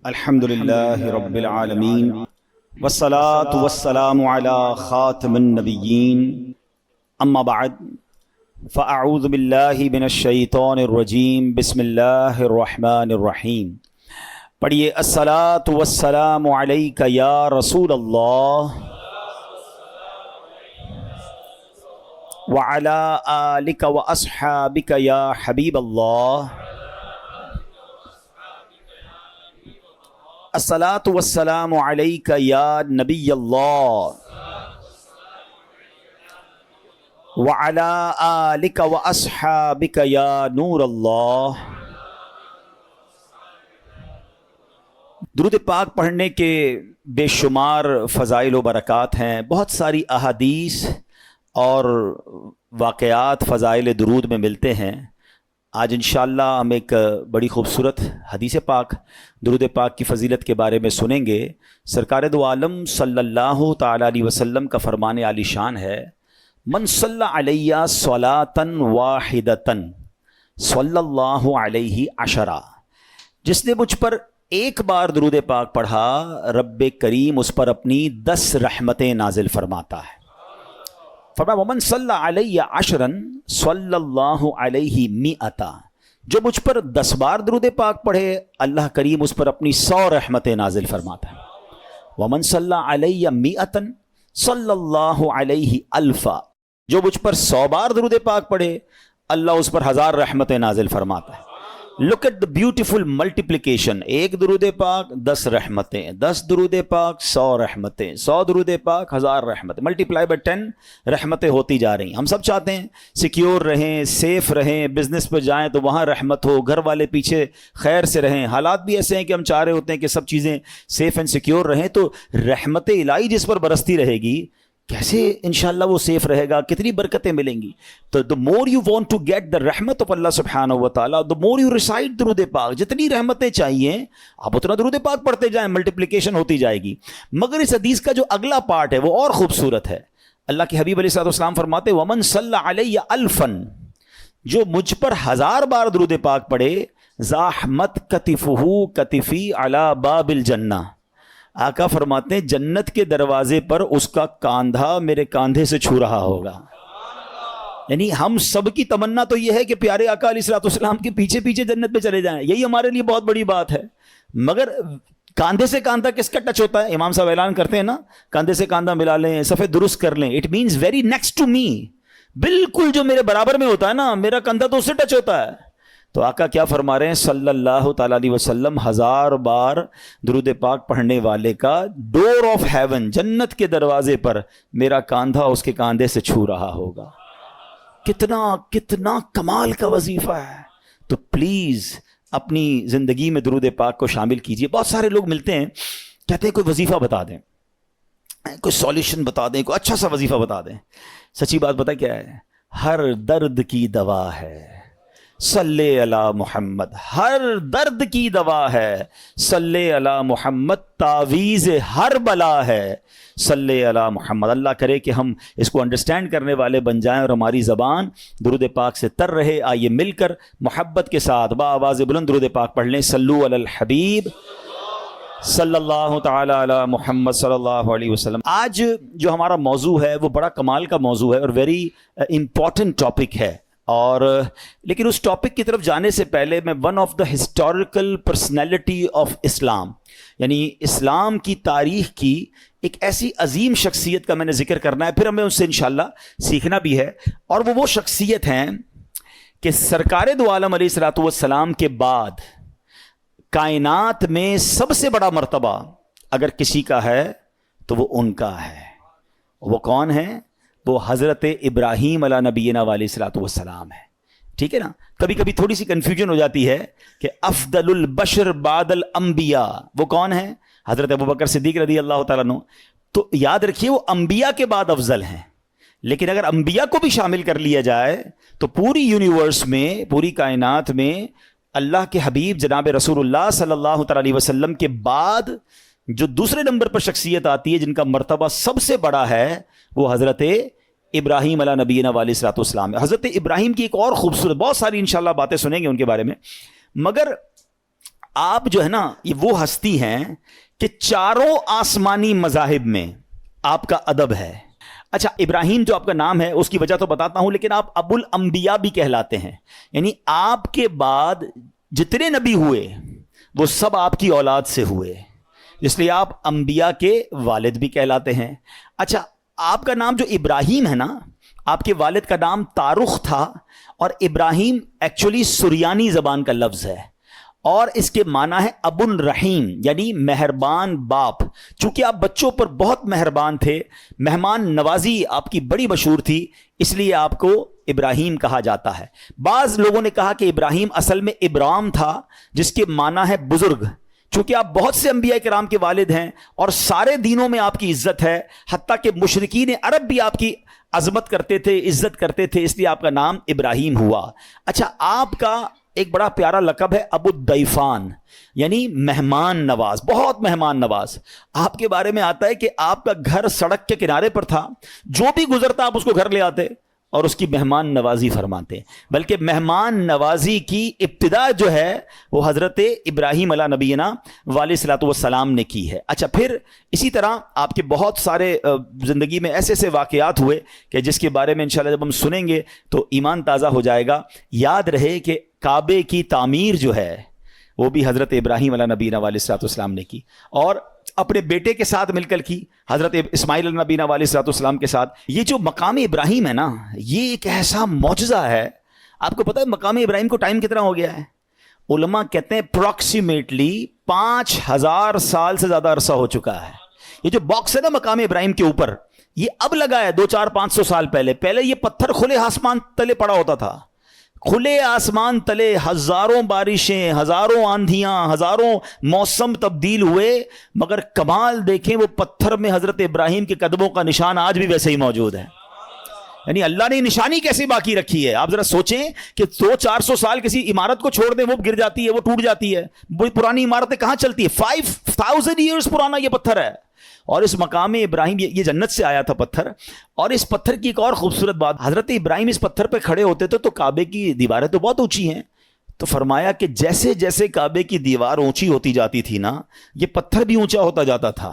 الحمد للہ رب العالمین والصلاة والسلام علی خاتم النبیین اما بعد فاعوذ باللہ من الشیطان الرجیم بسم اللہ الرحمن الرحیم. پڑھیے الصلاة والسلام علیک یا رسول اللہ وعلی آلک واصحابک یا حبیب اللہ. الصلاة والسلام علیک یا نبی اللہ وعلی آلک واصحابک یا نور اللہ. درود پاک پڑھنے کے بے شمار فضائل و برکات ہیں. بہت ساری احادیث اور واقعات فضائل درود میں ملتے ہیں. آج انشاءاللہ ہم ایک بڑی خوبصورت حدیث پاک درود پاک کی فضیلت کے بارے میں سنیں گے. سرکار دو عالم صلی اللہ تعالیٰ علیہ وسلم کا فرمان عالی شان ہے، من صلی علیہ صلاۃً واحدۃً صلی اللہ علیہ عشرہ. جس نے مجھ پر ایک بار درود پاک پڑھا رب کریم اس پر اپنی 10 رحمتیں نازل فرماتا ہے. فرمایا ومن صلی علیہ عشراً صلی اللہ علیہ مئۃ. جو مجھ پر 10 بار درود پاک پڑھے اللہ کریم اس پر اپنی 100 رحمتیں نازل فرماتا ہے. ومن صلی علیہ مئۃ صلی اللہ علیہ الفا. جو مجھ پر 100 بار درود پاک پڑھے اللہ اس پر 1000 رحمتیں نازل فرماتا ہے. Look at the beautiful multiplication. ایک درود پاک 10 رحمتیں، 10 درود پاک 100 رحمتیں، 100 درود پاک 1000 رحمتیں، ملٹیپلائی بائی 10 رحمتیں ہوتی جا رہی ہیں. ہم سب چاہتے ہیں سیکیور رہیں، سیف رہیں، بزنس پہ جائیں تو وہاں رحمت ہو، گھر والے پیچھے خیر سے رہیں. حالات بھی ایسے ہیں کہ ہم چاہ رہے ہوتے ہیں کہ سب چیزیں سیف اینڈ سیکیور رہیں، تو رحمت الہی جس پر برستی رہے گی کیسے انشاءاللہ وہ سیف رہے گا، کتنی برکتیں ملیں گی. تو the more you want to get the رحمت of اللہ سبحانہ و تعالیٰ the more you recite درود پاک. جتنی رحمتیں چاہیے آپ اتنا درود پاک پڑھتے جائیں، ملٹیپلیکیشن ہوتی جائے گی. مگر اس حدیث کا جو اگلا پارٹ ہے وہ اور خوبصورت ہے. اللہ کے حبیب علیہ الصلوۃ والسلام فرماتے ومن صلی علیہ الفاً. جو مجھ پر 1000 بار درود پاک پڑھے زاحمت کتفہ کتفی علی باب الجنہ. آقا فرماتے ہیں جنت کے دروازے پر اس کا کاندھا میرے کاندھے سے چھو رہا ہوگا. یعنی ہم سب کی تمنا تو یہ ہے کہ پیارے آقا علیہ الصلوۃ والسلام کے پیچھے پیچھے جنت میں چلے جائیں، یہی ہمارے لیے بہت بڑی بات ہے. مگر کاندھے سے کاندھا کس کا ٹچ ہوتا ہے؟ امام صاحب اعلان کرتے ہیں نا، کاندھے سے کاندھا ملا لیں، صفے درست کر لیں. It means very next to me. بالکل جو میرے برابر میں ہوتا ہے نا، میرا کاندھا تو اس سے ٹچ ہوتا ہے. تو آقا کیا فرما رہے ہیں صلی اللہ تعالیٰ علیہ وسلم 1000 بار درود پاک پڑھنے والے کا ڈور آف ہیون، جنت کے دروازے پر میرا کاندھا اس کے کاندھے سے چھو رہا ہوگا. کتنا کمال کا وظیفہ ہے. تو پلیز اپنی زندگی میں درود پاک کو شامل کیجئے. بہت سارے لوگ ملتے ہیں کہتے ہیں کوئی وظیفہ بتا دیں، کوئی سولیوشن بتا دیں، کوئی اچھا سا وظیفہ بتا دیں. سچی بات پتہ کیا ہے؟ ہر درد کی دوا ہے صلی علی محمد. ہر درد کی دوا ہے صلی علی محمد. تعویذ ہر بلا ہے صلی علی محمد. اللہ کرے کہ ہم اس کو انڈرسٹینڈ کرنے والے بن جائیں اور ہماری زبان درود پاک سے تر رہے. آئیے مل کر محبت کے ساتھ با آواز بلند درود پاک پڑھ لیں. صلو علی الحبیب صلی اللہ تعالی علی محمد صلی اللہ علیہ وسلم. آج جو ہمارا موضوع ہے وہ بڑا کمال کا موضوع ہے اور ویری امپورٹنٹ ٹاپک ہے. اور لیکن اس ٹاپک کی طرف جانے سے پہلے میں one of the historical personality of Islam, یعنی اسلام کی تاریخ کی ایک ایسی عظیم شخصیت کا میں نے ذکر کرنا ہے. پھر ہمیں اس سے انشاءاللہ سیکھنا بھی ہے. اور وہ شخصیت ہیں کہ سرکار دو عالم علیہ الصلوۃ والسلام کے بعد کائنات میں سب سے بڑا مرتبہ اگر کسی کا ہے تو وہ ان کا ہے. وہ کون ہے؟ وہ حضرت ابراہیم علیہ نبینا علیہ الصلوۃ والسلام ہے. ٹھیک ہے نا؟ کبھی کبھی تھوڑی سی کنفیوژن ہو جاتی ہے کہ افضل البشر بعد الانبیاء وہ کون ہے؟ حضرت ابوبکر صدیق رضی اللہ تعالیٰ عنہ. تو یاد رکھیے وہ انبیاء کے بعد افضل ہیں. لیکن اگر انبیاء کو بھی شامل کر لیا جائے تو پوری یونیورس میں، پوری کائنات میں اللہ کے حبیب جناب رسول اللہ صلی اللہ تعالیٰ علیہ وسلم کے بعد جو دوسرے نمبر پر شخصیت آتی ہے جن کا مرتبہ سب سے بڑا ہے وہ حضرت ابراہیم علیہ نبینا علیہ الصلوۃ والسلام. حضرت ابراہیم کی ایک اور خوبصورت، بہت ساری انشاءاللہ باتیں سنیں گے ان کے بارے میں، مگر آپ جو ہے نا یہ وہ ہستی ہیں کہ چاروں آسمانی مذاہب میں آپ کا ادب ہے. اچھا ابراہیم جو آپ کا نام ہے اس کی وجہ تو بتاتا ہوں, لیکن آپ ابو الانبیاء بھی کہلاتے ہیں, یعنی آپ کے بعد جتنے نبی ہوئے وہ سب آپ کی اولاد سے ہوئے, اس لیے آپ انبیاء کے والد بھی کہلاتے ہیں. اچھا آپ کا نام جو ابراہیم ہے نا, آپ کے والد کا نام تارخ تھا, اور ابراہیم ایکچولی سریانی زبان کا لفظ ہے اور اس کے معنی ہے ابو الرحیم, یعنی مہربان باپ. چونکہ آپ بچوں پر بہت مہربان تھے, مہمان نوازی آپ کی بڑی مشہور تھی, اس لیے آپ کو ابراہیم کہا جاتا ہے. بعض لوگوں نے کہا کہ ابراہیم اصل میں ابرام تھا جس کے معنی ہے بزرگ. چونکہ آپ بہت سے انبیاء کرام کے والد ہیں اور سارے دینوں میں آپ کی عزت ہے, حتیٰ کہ مشرکین عرب بھی آپ کی عظمت کرتے تھے, عزت کرتے تھے, اس لیے آپ کا نام ابراہیم ہوا. اچھا آپ کا ایک بڑا پیارا لقب ہے ابو الضیفان, یعنی مہمان نواز, بہت مہمان نواز. آپ کے بارے میں آتا ہے کہ آپ کا گھر سڑک کے کنارے پر تھا, جو بھی گزرتا آپ اس کو گھر لے آتے اور اس کی مہمان نوازی فرماتے. بلکہ مہمان نوازی کی ابتدا جو ہے وہ حضرت ابراہیم علیہ نبینا علیہ الصلوۃ والسلام نے کی ہے. اچھا پھر اسی طرح آپ کے بہت سارے زندگی میں ایسے ایسے واقعات ہوئے کہ جس کے بارے میں انشاءاللہ جب ہم سنیں گے تو ایمان تازہ ہو جائے گا. یاد رہے کہ کعبے کی تعمیر جو ہے وہ بھی حضرت ابراہیم علیہ نبینا علیہ الصلوۃ والسلام نے کی, اور اپنے بیٹے کے ساتھ مل کر کی, حضرت اسماعیل علیہ نبینا علیہ الصلوۃ والسلام کے ساتھ. یہ جو مقام ابراہیم ہے نا, یہ ایک ایسا معجزہ ہے. آپ کو پتہ ہے مقام ابراہیم کو ٹائم کتنا ہو گیا ہے؟ علماء کہتے ہیں اپروکسیمیٹلی 5000 سال سے زیادہ عرصہ ہو چکا ہے. یہ جو باکس ہے نا مقام ابراہیم کے اوپر, یہ اب لگا ہے 200-400-500 سال پہلے یہ پتھر کھلے آسمان تلے پڑا ہوتا تھا. کھلے آسمان تلے ہزاروں بارشیں, ہزاروں آندھیاں, ہزاروں موسم تبدیل ہوئے, مگر کمال دیکھیں وہ پتھر میں حضرت ابراہیم کے قدموں کا نشان آج بھی ویسے ہی موجود ہے. یعنی اللہ نے نشانی کیسے باقی رکھی ہے. آپ ذرا سوچیں کہ 200-400 سال کسی عمارت کو چھوڑ دیں, وہ گر جاتی ہے, وہ ٹوٹ جاتی ہے. وہ پرانی عمارتیں کہاں چلتی ہے؟ 5000 ایئرز پرانا یہ پتھر ہے. اور اس مقام ابراہیم, یہ جنت سے آیا تھا پتھر. اور اس پتھر کی ایک اور خوبصورت بات, حضرت ابراہیم اس پتھر پہ کھڑے ہوتے تھے تو کعبے کی دیواریں تو بہت اونچی ہیں, تو فرمایا کہ جیسے جیسے کعبے کی دیوار اونچی ہوتی جاتی تھی نا, یہ پتھر بھی اونچا ہوتا جاتا تھا.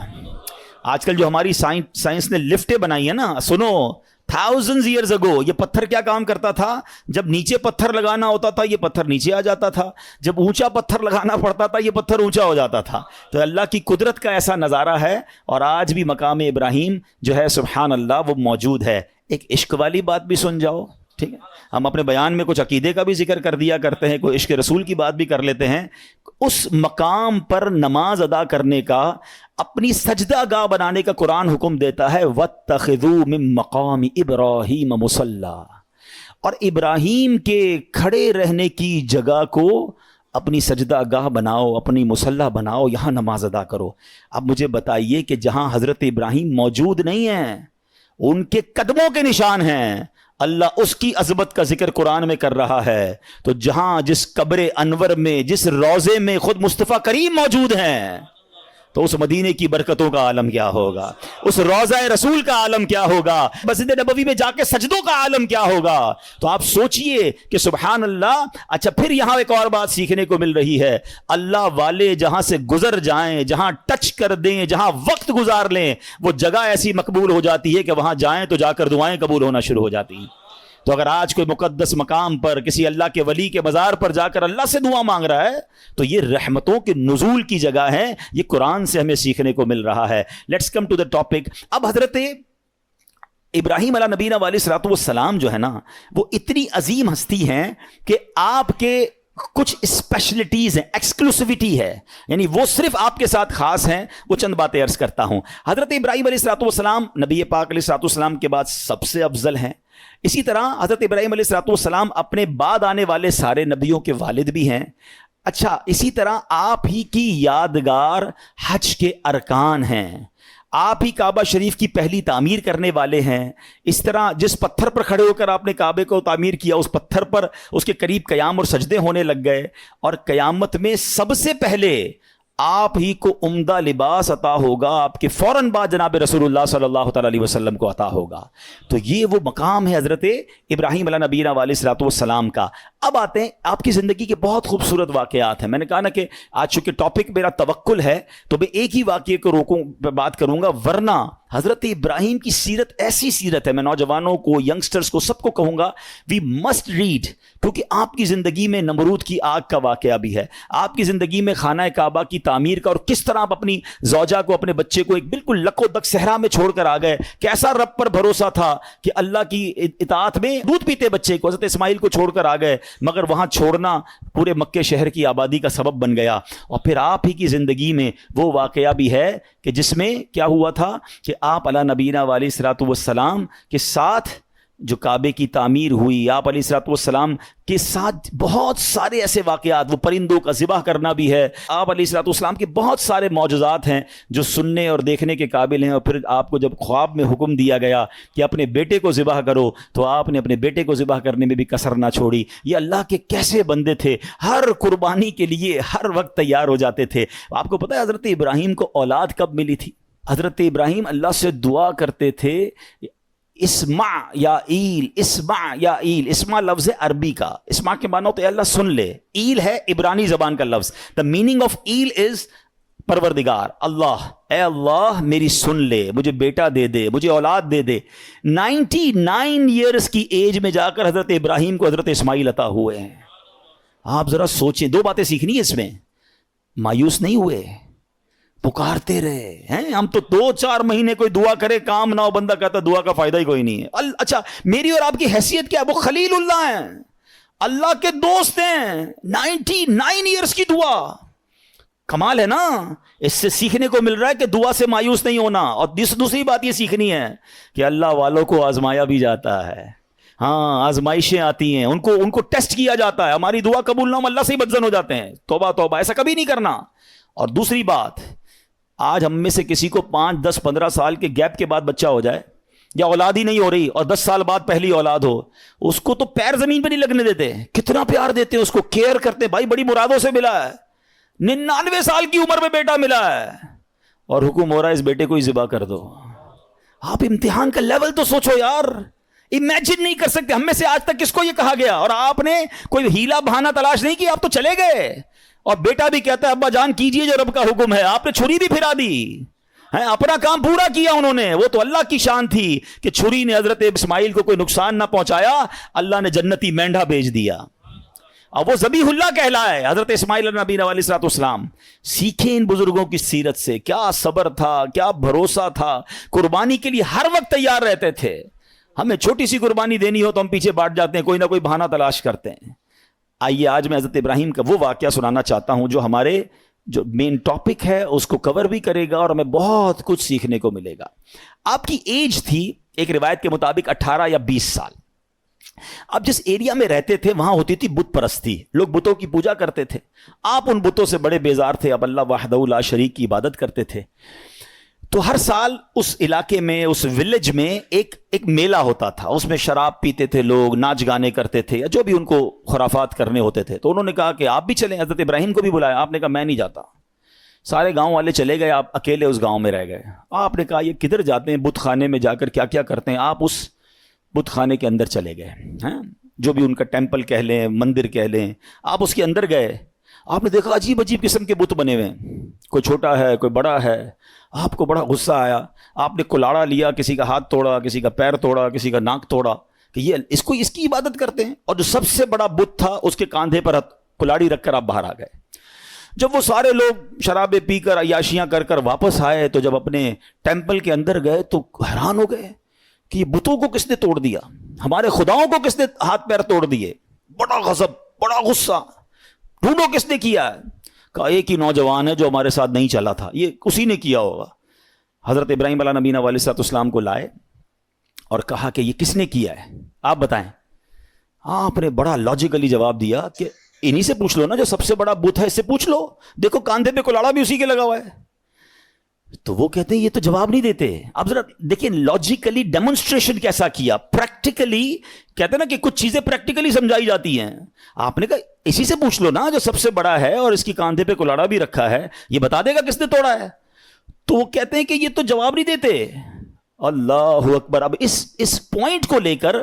آج کل جو ہماری سائنس نے لفٹیں بنائی ہیں نا, سنو, thousands years ago یہ پتھر کیا کام کرتا تھا؟ جب نیچے پتھر لگانا ہوتا تھا یہ پتھر نیچے آ جاتا تھا, جب اونچا پتھر لگانا پڑتا تھا یہ پتھر اونچا ہو جاتا تھا. تو اللہ کی قدرت کا ایسا نظارہ ہے, اور آج بھی مقام ابراہیم جو ہے سبحان اللہ وہ موجود ہے. ایک عشق والی بات بھی سن جاؤ, ٹھیک ہے؟ ہم اپنے بیان میں کچھ عقیدے کا بھی ذکر کر دیا کرتے ہیں, کوئی عشق رسول کی بات بھی کر لیتے ہیں. اس مقام پر نماز ادا کرنے کا, اپنی سجدہ گاہ بنانے کا قرآن حکم دیتا ہے, وَاتَّخِذُوا مِن مَّقَامِ إِبْرَاهِيمَ مُصَلًّى, اور ابراہیم کے کھڑے رہنے کی جگہ کو اپنی سجدہ گاہ بناؤ, اپنی مصلی بناؤ, یہاں نماز ادا کرو. اب مجھے بتائیے کہ جہاں حضرت ابراہیم موجود نہیں ہیں, ان کے قدموں کے نشان ہیں, اللہ اس کی عظمت کا ذکر قرآن میں کر رہا ہے, تو جہاں جس قبر انور میں, جس روضے میں خود مصطفیٰ کریم موجود ہیں, تو اس مدینے کی برکتوں کا عالم کیا ہوگا, اس روضہ رسول کا عالم کیا ہوگا, مسجد نبوی میں جا کے سجدوں کا عالم کیا ہوگا. تو آپ سوچئے کہ سبحان اللہ. اچھا پھر یہاں ایک اور بات سیکھنے کو مل رہی ہے, اللہ والے جہاں سے گزر جائیں, جہاں ٹچ کر دیں, جہاں وقت گزار لیں, وہ جگہ ایسی مقبول ہو جاتی ہے کہ وہاں جائیں تو جا کر دعائیں قبول ہونا شروع ہو جاتی ہیں. تو اگر آج کوئی مقدس مقام پر کسی اللہ کے ولی کے مزار پر جا کر اللہ سے دعا مانگ رہا ہے, تو یہ رحمتوں کے نزول کی جگہ ہے, یہ قرآن سے ہمیں سیکھنے کو مل رہا ہے. Let's come to the topic. اب حضرت ابراہیم علیہ نبینا علیہ الصلوۃ والسلام جو ہے نا, وہ اتنی عظیم ہستی ہیں کہ آپ کے کچھ اسپیشلٹیز ہیں, ایکسکلوسیوٹی ہے, یعنی وہ صرف آپ کے ساتھ خاص ہیں. وہ چند باتیں عرض کرتا ہوں. حضرت ابراہیم علیہ الصلوۃ والسلام نبی پاک علیہ الصلوۃ والسلام کے بعد سب سے افضل ہیں. اسی طرح حضرت ابراہیم علیہ الصلوۃ والسلام اپنے بعد آنے والے سارے نبیوں کے والد بھی ہیں. اچھا اسی طرح آپ ہی کی یادگار حج کے ارکان ہیں, آپ ہی کعبہ شریف کی پہلی تعمیر کرنے والے ہیں. اس طرح جس پتھر پر کھڑے ہو کر آپ نے کعبے کو تعمیر کیا, اس پتھر پر اس کے قریب قیام اور سجدے ہونے لگ گئے, اور قیامت میں سب سے پہلے آپ ہی کو عمدہ لباس عطا ہوگا, آپ کے فوراً بعد جناب رسول اللہ صلی اللہ تعالیٰ علیہ وسلم کو عطا ہوگا. تو یہ وہ مقام ہے حضرت ابراہیم علیہ نبینا علیہ الصلوۃ والسلام کا. اب آتے ہیں آپ کی زندگی کے بہت خوبصورت واقعات ہیں. میں نے کہا نا کہ آج چونکہ ٹاپک میرا توکل ہے تو میں ایک ہی واقعے کو روکوں بات کروں گا, ورنہ حضرت ابراہیم کی سیرت ایسی سیرت ہے, میں نوجوانوں کو, ینگسٹرز کو, سب کو کہوں گا وی مسٹ ریڈ, کیونکہ آپ کی زندگی میں نمرود کی آگ کا واقعہ بھی ہے, آپ کی زندگی میں خانہ کعبہ کی تعمیر کا, اور کس طرح آپ اپنی زوجہ کو, اپنے بچے کو ایک بالکل لک و دک صحرا میں چھوڑ کر آ گئے. کیسا رب پر بھروسہ تھا کہ اللہ کی اطاعت میں دودھ پیتے بچے کو, حضرت اسماعیل کو چھوڑ کر آ گئے, مگر وہاں چھوڑنا پورے مکے شہر کی آبادی کا سبب بن گیا. اور پھر آپ ہی کی زندگی میں وہ واقعہ بھی ہے کہ جس میں کیا ہوا تھا کہ آپ علی نبینا علیہ الصلوۃ والسلام کے ساتھ جو کعبے کی تعمیر ہوئی, آپ علیہ الصلوۃ والسلام کے ساتھ بہت سارے ایسے واقعات, وہ پرندوں کا ذبح کرنا بھی ہے, آپ علیہ الصلوۃ والسلام کے بہت سارے معجزات ہیں جو سننے اور دیکھنے کے قابل ہیں. اور پھر آپ کو جب خواب میں حکم دیا گیا کہ اپنے بیٹے کو ذبح کرو, تو آپ نے اپنے بیٹے کو ذبح کرنے میں بھی کسر نہ چھوڑی. یہ اللہ کے کیسے بندے تھے, ہر قربانی کے لیے ہر وقت تیار ہو جاتے تھے. آپ کو پتہ ہے حضرت ابراہیم کو اولاد کب ملی تھی؟ حضرت ابراہیم اللہ سے دعا کرتے تھے, اسمع یا ایل, اسمع یا ایل. اسمع لفظ عربی کا, اسمع کے معنی ہوتا ہے اللہ سن لے, ایل ہے عبرانی زبان کا لفظ. The meaning of L is پروردگار, اللہ, اے اللہ میری سن لے, مجھے بیٹا دے دے, مجھے اولاد دے دے. 99 ایئرس کی ایج میں جا کر حضرت ابراہیم کو حضرت اسماعیل عطا ہوئے ہیں. آپ ذرا سوچیں, دو باتیں سیکھنی ہے اس میں. مایوس نہیں ہوئے, پکارتے رہے ہیں. ہم تو 2-4 مہینے کوئی دعا کرے کام نہ ہو, بندہ کہتا دعا کا فائدہ ہی کوئی نہیں ہے. اچھا میری اور آپ کی حیثیت کیا ہے؟ وہ خلیل اللہ ہیں, اللہ کے دوست ہیں. 99 ایئرس کی دعا, کمال ہے نا. اس سے سیکھنے کو مل رہا ہے کہ دعا سے مایوس نہیں ہونا. اور دوسری بات یہ سیکھنی ہے کہ اللہ والوں کو آزمایا بھی جاتا ہے. ہاں آزمائشیں آتی ہیں, ان کو ٹیسٹ کیا جاتا ہے. ہماری دعا قبول نہ ہو, اللہ سے ہی بدزن ہو جاتے ہیں. توبہ توبہ, ایسا کبھی نہیں کرنا. اور دوسری بات, آج ہم میں سے کسی کو 5, 10, 15 سال کے گیپ کے بعد بچہ ہو جائے, یا اولاد ہی نہیں ہو رہی, اور 10 سال بعد پہلی اولاد ہو, اس کو تو پیر زمین پہ نہیں لگنے دیتے. کتنا پیار دیتے ہیں اس کو, کیئر کرتے ہیں. بھائی بڑی مرادوں سے ملا ہے, 99 سال کی عمر میں بیٹا ملا ہے, اور حکم ہو رہا ہے اس بیٹے کو ہی ذبح کر دو. آپ امتحان کا لیول تو سوچو یار, امیجن نہیں کر سکتے. ہم میں سے آج تک کس کو یہ کہا گیا, اور آپ نے کوئی ہیلا بہانہ تلاش نہیں کیا, آپ تو چلے گئے. اور بیٹا بھی کہتا ہے ابا جان کیجئے جو رب کا حکم ہے. آپ نے چھری بھی پھرا دی, اپنا کام پورا کیا انہوں نے. وہ تو اللہ کی شان تھی کہ چھری نے حضرت اسماعیل کو کوئی نقصان نہ پہنچایا, اللہ نے جنتی مینڈھا بھیج دیا, اور وہ ذبیح اللہ کہلائے حضرت اسماعیل نبی علیہ الصلوۃ والسلام. سیکھیں ان بزرگوں کی سیرت سے, کیا صبر تھا, کیا بھروسہ تھا, قربانی کے لیے ہر وقت تیار رہتے تھے. ہمیں چھوٹی سی قربانی دینی ہو تو ہم پیچھے بانٹ جاتے ہیں, کوئی نہ کوئی بہانہ تلاش کرتے ہیں. آئیے آج میں حضرت ابراہیم کا وہ واقعہ سنانا چاہتا ہوں جو ہمارے جو مین ٹاپک ہے اس کو کور بھی کرے گا, اور ہمیں بہت کچھ سیکھنے کو ملے گا. آپ کی ایج تھی ایک روایت کے مطابق 18 یا 20 سال. آپ جس ایریا میں رہتے تھے وہاں ہوتی تھی بت پرستی, لوگ بتوں کی پوجا کرتے تھے. آپ ان بتوں سے بڑے بیزار تھے, اب اللہ وحدہ لا شریک کی عبادت کرتے تھے. تو ہر سال اس علاقے میں, اس ولیج میں ایک میلہ ہوتا تھا. اس میں شراب پیتے تھے لوگ, ناچ گانے کرتے تھے, یا جو بھی ان کو خرافات کرنے ہوتے تھے. تو انہوں نے کہا کہ آپ بھی چلیں. حضرت ابراہیم کو بھی بلایا. آپ نے کہا میں نہیں جاتا. سارے گاؤں والے چلے گئے, آپ اکیلے اس گاؤں میں رہ گئے. آپ نے کہا یہ کدھر جاتے ہیں, بت خانے میں جا کر کیا کیا کرتے ہیں. آپ اس بت خانے کے اندر چلے گئے, جو بھی ان کا ٹیمپل کہہ لیں, مندر کہہ لیں. آپ اس کے اندر گئے, آپ نے دیکھا عجیب عجیب قسم کے بت بنے ہوئے ہیں, کوئی چھوٹا ہے کوئی بڑا ہے. آپ کو بڑا غصہ آیا, آپ نے کلاڑا لیا, کسی کا ہاتھ توڑا, کسی کا پیر توڑا, کسی کا ناک توڑا کہ یہ اس کی عبادت کرتے ہیں. اور جو سب سے بڑا بت تھا اس کے کاندھے پر کلاڑی رکھ کر آپ باہر آ گئے. جب وہ سارے لوگ شرابیں پی کر عیاشیاں کر کر واپس آئے تو جب اپنے ٹیمپل کے اندر گئے تو حیران ہو گئے کہ یہ بتوں کو کس نے توڑ دیا, ہمارے خداؤں کو کس نے ہاتھ پیر توڑ دیے. بڑا غضب, بڑا غصہ, ڈھونڈو کس نے کیا ہے. کہا ایک ہی نوجوان ہے جو ہمارے ساتھ نہیں چلا تھا, یہ اسی نے کیا ہوگا. حضرت ابراہیم علیہ نبینا علیہ الصلوۃ والسلام کو لائے اور کہا کہ یہ کس نے کیا ہے, آپ بتائیں. آپ نے بڑا لاجیکلی جواب دیا کہ انہی سے پوچھ لو نا, جو سب سے بڑا بت ہے اس سے پوچھ لو, دیکھو کاندھے پہ کلاڑا بھی اسی کے لگا ہوا ہے. تو وہ کہتے ہیں یہ تو جواب نہیں دیتے. اب ذرا دیکھیں لاجیکلی ڈیمونسٹریشن کیسا کیا, پریکٹیکلی. کہتے ہیں نا کہ کچھ چیزیں پریکٹیکلی سمجھائی جاتی ہیں. آپ نے کہا اسی سے پوچھ لو نا جو سب سے بڑا ہے اور اس کی کاندھے پہ کلاڑا بھی رکھا ہے, یہ بتا دے گا کس نے توڑا ہے. تو وہ کہتے ہیں کہ یہ تو جواب نہیں دیتے. اللہ اکبر. اب اس پوائنٹ کو لے کر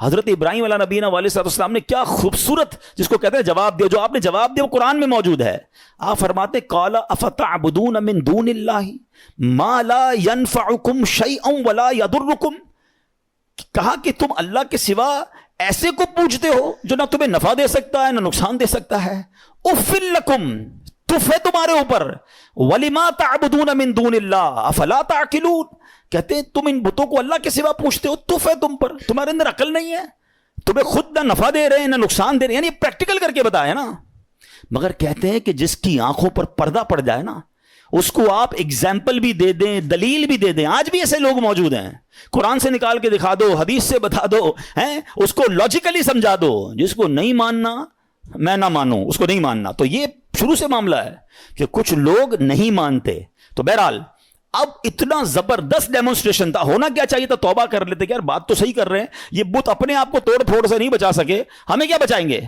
حضرت ابراہیم علیہ نبینا علیہ السلام نے کیا خوبصورت, جس کو کہتے ہیں جواب دیا, جو آپ نے جواب دیا وہ قرآن میں موجود ہے. آپ فرماتے قال افتعبدون من دون اللہ ما لا ينفعکم شیئا ولا یضرکم. کہا کہ تم اللہ کے سوا ایسے کو پوجتے ہو جو نہ تمہیں نفع دے سکتا ہے نہ نقصان دے سکتا ہے. اف لکم, تف ہے تمہارے اوپر. ولما تعبدون من دون اللہ افلا تعقلون. کہتے ہیں تم ان بتوں کو اللہ کے سوا پوچھتے ہو, تف ہے تم پر, تمہارے اندر عقل نہیں ہے, تمہیں خود نہ نفع دے رہے ہیں نہ نقصان دے رہے ہیں. یعنی پریکٹیکل کر کے بتایا نا. مگر کہتے ہیں کہ جس کی آنکھوں پر پردہ پڑ جائے نا, اس کو آپ ایگزامپل بھی دے دیں, دلیل بھی دے دیں. آج بھی ایسے لوگ موجود ہیں, قرآن سے نکال کے دکھا دو, حدیث سے بتا دو, ہیں اس کو لاجیکلی سمجھا دو. جس کو نہیں ماننا میں نہ مانوں, اس کو نہیں ماننا. تو یہ شروع سے معاملہ ہے کہ کچھ لوگ نہیں مانتے. تو بہرحال اب اتنا زبردست ڈیمونسٹریشن تھا, ہونا کیا چاہیے تھا, توبہ کر لیتے کہ یار بات تو صحیح کر رہے ہیں, یہ بت اپنے آپ کو توڑ پھوڑ سے نہیں بچا سکے, ہمیں کیا بچائیں گے.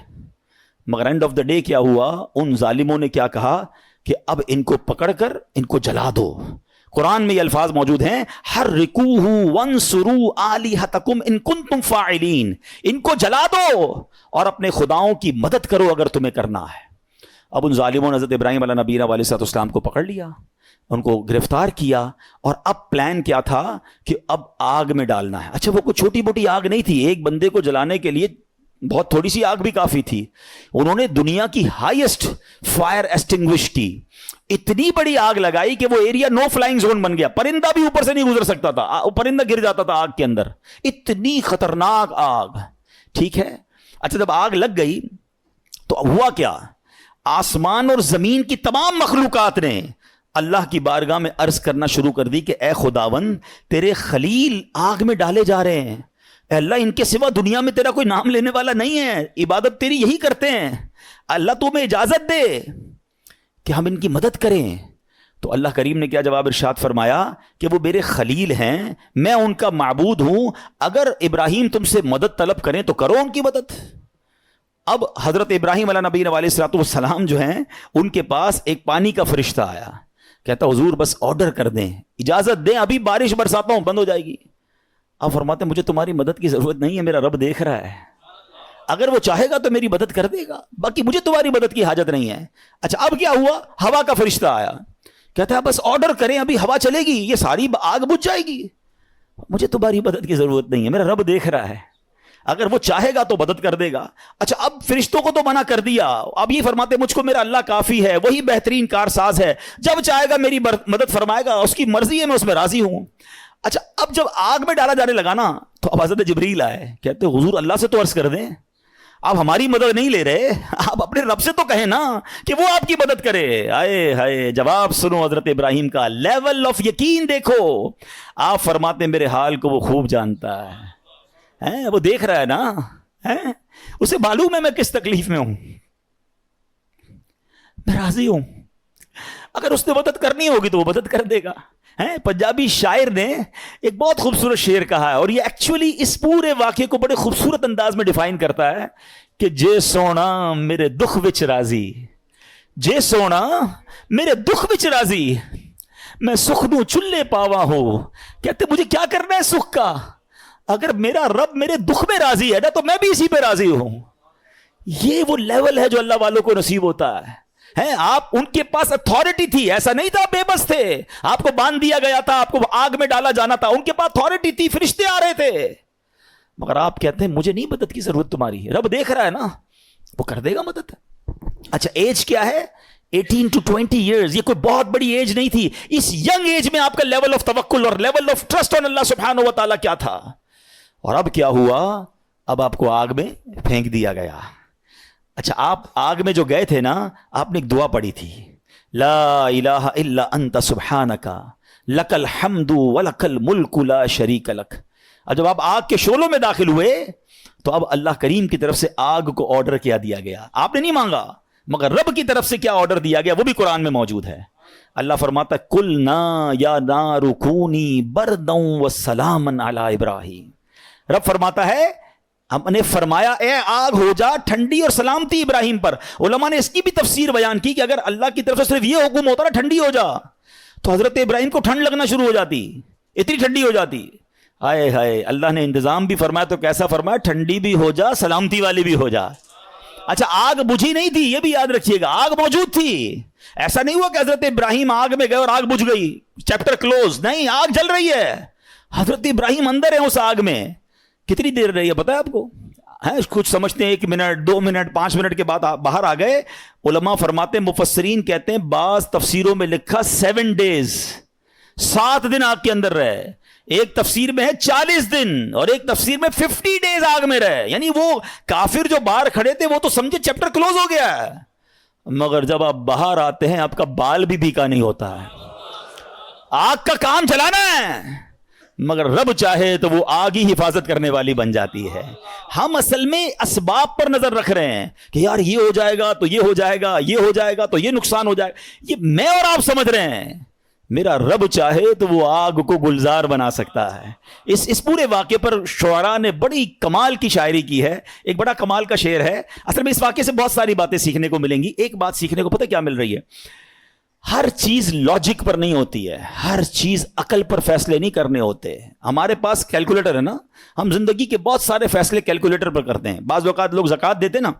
مگر اینڈ آف دا ڈے کیا ہوا, ان ظالموں نے کیا کہا کہ اب ان کو پکڑ کر ان کو جلا دو. قرآن میں یہ الفاظ موجود ہیں, حرقوہ وانصروا آلہتکم ان کنتم فاعلین. ان کو جلا دو اور اپنے خداؤں کی مدد کرو اگر تمہیں کرنا ہے. اب ان ظالموں نے حضرت ابراہیم علیہ نبینا علیہ السلام کو پکڑ لیا, ان کو گرفتار کیا, اور اب پلان کیا تھا کہ اب آگ میں ڈالنا ہے. اچھا وہ کوئی چھوٹی موٹی آگ نہیں تھی, ایک بندے کو جلانے کے لیے بہت تھوڑی سی آگ بھی کافی تھی. انہوں نے دنیا کی ہائیسٹ فائر ایسٹنگوش کی, اتنی بڑی آگ لگائی کہ وہ ایریا نو فلائنگ زون بن گیا, پرندہ بھی اوپر سے نہیں گزر سکتا تھا, پرندہ گر جاتا تھا آگ کے اندر, اتنی خطرناک آگ. ٹھیک ہے, اچھا جب آگ لگ گئی تو ہوا کیا, آسمان اور زمین کی تمام مخلوقات نے اللہ کی بارگاہ میں عرض کرنا شروع کر دی کہ اے خداوند تیرے خلیل آگ میں ڈالے جا رہے ہیں, اے اللہ ان کے سوا دنیا میں تیرا کوئی نام لینے والا نہیں ہے, عبادت تیری یہی کرتے ہیں, اللہ تمہیں اجازت دے کہ ہم ان کی مدد کریں. تو اللہ کریم نے کیا جواب ارشاد فرمایا کہ وہ میرے خلیل ہیں, میں ان کا معبود ہوں, اگر ابراہیم تم سے مدد طلب کریں تو کرو ان کی مدد. اب حضرت ابراہیم علیہ نبی علیہ السلام جو ہیں ان کے پاس ایک پانی کا فرشتہ آیا, کہتا حضور بس آرڈر کر دیں, اجازت دیں, ابھی بارش برساتا ہوں, بند ہو جائے گی. اب فرماتے ہیں مجھے تمہاری مدد کی ضرورت نہیں ہے, میرا رب دیکھ رہا ہے, اگر وہ چاہے گا تو میری مدد کر دے گا, باقی مجھے تمہاری مدد کی حاجت نہیں ہے. اچھا اب کیا ہوا, ہوا کا فرشتہ آیا, کہتا ہے بس آرڈر کریں, ابھی ہوا چلے گی, یہ ساری آگ بجھ جائے گی, مجھے تمہاری مدد کی ضرورت نہیں ہے, میرا رب دیکھ رہا ہے, اگر وہ چاہے گا تو مدد کر دے گا. اچھا اب فرشتوں کو تو منع کر دیا, اب یہ فرماتے مجھ کو میرا اللہ کافی ہے, وہی بہترین کارساز ہے, جب چاہے گا میری مدد فرمائے گا, اس کی مرضی ہے, میں اس میں راضی ہوں. اچھا اب جب آگ میں ڈالا جانے لگا نا تو اب حضرت جبریل آئے, کہتے حضور اللہ سے تو عرض کر دیں, آپ ہماری مدد نہیں لے رہے, آپ اپنے رب سے تو کہیں نا کہ وہ آپ کی مدد کرے. آئے ہائے, جواب سنو حضرت ابراہیم کا, لیول آف یقین دیکھو. آپ فرماتے میرے حال کو وہ خوب جانتا ہے, وہ دیکھ رہا ہے نا, اسے معلوم ہے میں کس تکلیف میں ہوں, میں راضی ہوں, اگر اس نے مدد کرنی ہوگی تو وہ مدد کر دے گا. پنجابی شاعر نے ایک بہت خوبصورت شعر کہا ہے, اور یہ ایکچولی اس پورے واقعے کو بڑے خوبصورت انداز میں ڈیفائن کرتا ہے کہ جے سونا میرے دکھ وچ راضی, جے سونا میرے دکھ وچ راضی, میں سکھ نو چلے پاوا ہو. کہتے مجھے کیا کرنا ہے سکھ کا, اگر میرا رب میرے دکھ میں راضی ہے نا تو میں بھی اسی پہ راضی ہوں. یہ وہ لیول ہے جو اللہ والوں کو نصیب ہوتا ہے. آپ ان کے پاس اتھارٹی تھی, ایسا نہیں تھا بے بس تھے, آپ کو باندھ دیا گیا تھا, آپ کو آگ میں ڈالا جانا تھا, ان کے پاس اتھارٹی تھی, فرشتے آ رہے تھے, مگر آپ کہتے ہیں مجھے نہیں مدد کی ضرورت تمہاری, رب دیکھ رہا ہے نا, وہ کر دے گا مدد. اچھا ایج کیا ہے, 18 to 20 years, یہ کوئی بہت بڑی ایج نہیں تھی. اس ینگ ایج میں آپ کا لیول آف توکل اور لیول آف ٹرسٹ آن اللہ سبحانہ و تعالیٰ کیا تھا. اور اب کیا ہوا, اب آپ کو آگ میں پھینک دیا گیا. اچھا آپ آگ میں جو گئے تھے نا, آپ نے ایک دعا پڑھی تھی, لا الہ الا انت سبحانک لک الحمد ولک الملک لا شریک لک. اور جب آپ آگ کے شعلوں میں داخل ہوئے تو اب اللہ کریم کی طرف سے آگ کو آرڈر کیا دیا گیا. آپ نے نہیں مانگا, مگر رب کی طرف سے کیا آرڈر دیا گیا وہ بھی قرآن میں موجود ہے. اللہ فرماتا ہے کل نا یا نار کونی بردوں وسلامن علی ابراہیم. رب فرماتا ہے ہم نے فرمایا اے آگ ہو جا ٹھنڈی اور سلامتی ابراہیم پر. علماء نے اس کی بھی تفسیر بیان کی کہ اگر اللہ کی طرف سے صرف یہ حکم ہوتا نا ٹھنڈی ہو جا تو حضرت ابراہیم کو ٹھنڈ لگنا شروع ہو جاتی, اتنی ٹھنڈی ہو جاتی. ہائے ہائے, اللہ نے انتظام بھی فرمایا تو کیسا فرمایا, ٹھنڈی بھی ہو جا سلامتی والی بھی ہو جا. اچھا آگ بجھی نہیں تھی, یہ بھی یاد رکھیے گا, آگ موجود تھی. ایسا نہیں ہوا کہ حضرت ابراہیم آگ میں گئے اور آگ بجھ گئی, چیپٹر کلوز. نہیں, آگ جل رہی ہے, حضرت ابراہیم اندر ہیں اس آگ میں. کتنی دیر رہی ہے پتہ ہے آپ کو؟ کچھ سمجھتے ہیں 1 منٹ 2 منٹ 5 منٹ کے بعد باہر آ گئے. علماء فرماتے ہیں, مفسرین کہتے ہیں, بعض تفسیروں میں لکھا 7 days, 7 دن آگ کے اندر رہے. ایک تفسیر میں ہے 40 دن اور ایک تفسیر میں 50 days آگ میں رہے. یعنی وہ کافر جو باہر کھڑے تھے وہ تو سمجھے چیپٹر کلوز ہو گیا ہے, مگر جب آپ باہر آتے ہیں آپ کا بال بھی بھیکا نہیں ہوتا ہے. آگ کا کام چلانا ہے, مگر رب چاہے تو وہ آگ ہی حفاظت کرنے والی بن جاتی ہے. ہم اصل میں اسباب پر نظر رکھ رہے ہیں کہ یار یہ ہو جائے گا تو یہ ہو جائے گا, یہ ہو جائے گا تو یہ نقصان ہو جائے گا. یہ میں اور آپ سمجھ رہے ہیں, میرا رب چاہے تو وہ آگ کو گلزار بنا سکتا ہے. اس پورے واقعے پر شعراء نے بڑی کمال کی شاعری کی ہے. ایک بڑا کمال کا شعر ہے. اصل میں اس واقعے سے بہت ساری باتیں سیکھنے کو ملیں گی. ایک بات سیکھنے کو پتہ کیا مل رہی ہے, ہر چیز لاجک پر نہیں ہوتی ہے, ہر چیز عقل پر فیصلے نہیں کرنے ہوتے. ہمارے پاس کیلکولیٹر ہے نا, ہم زندگی کے بہت سارے فیصلے کیلکولیٹر پر کرتے ہیں. بعض اوقات لوگ زکوٰۃ دیتے نا,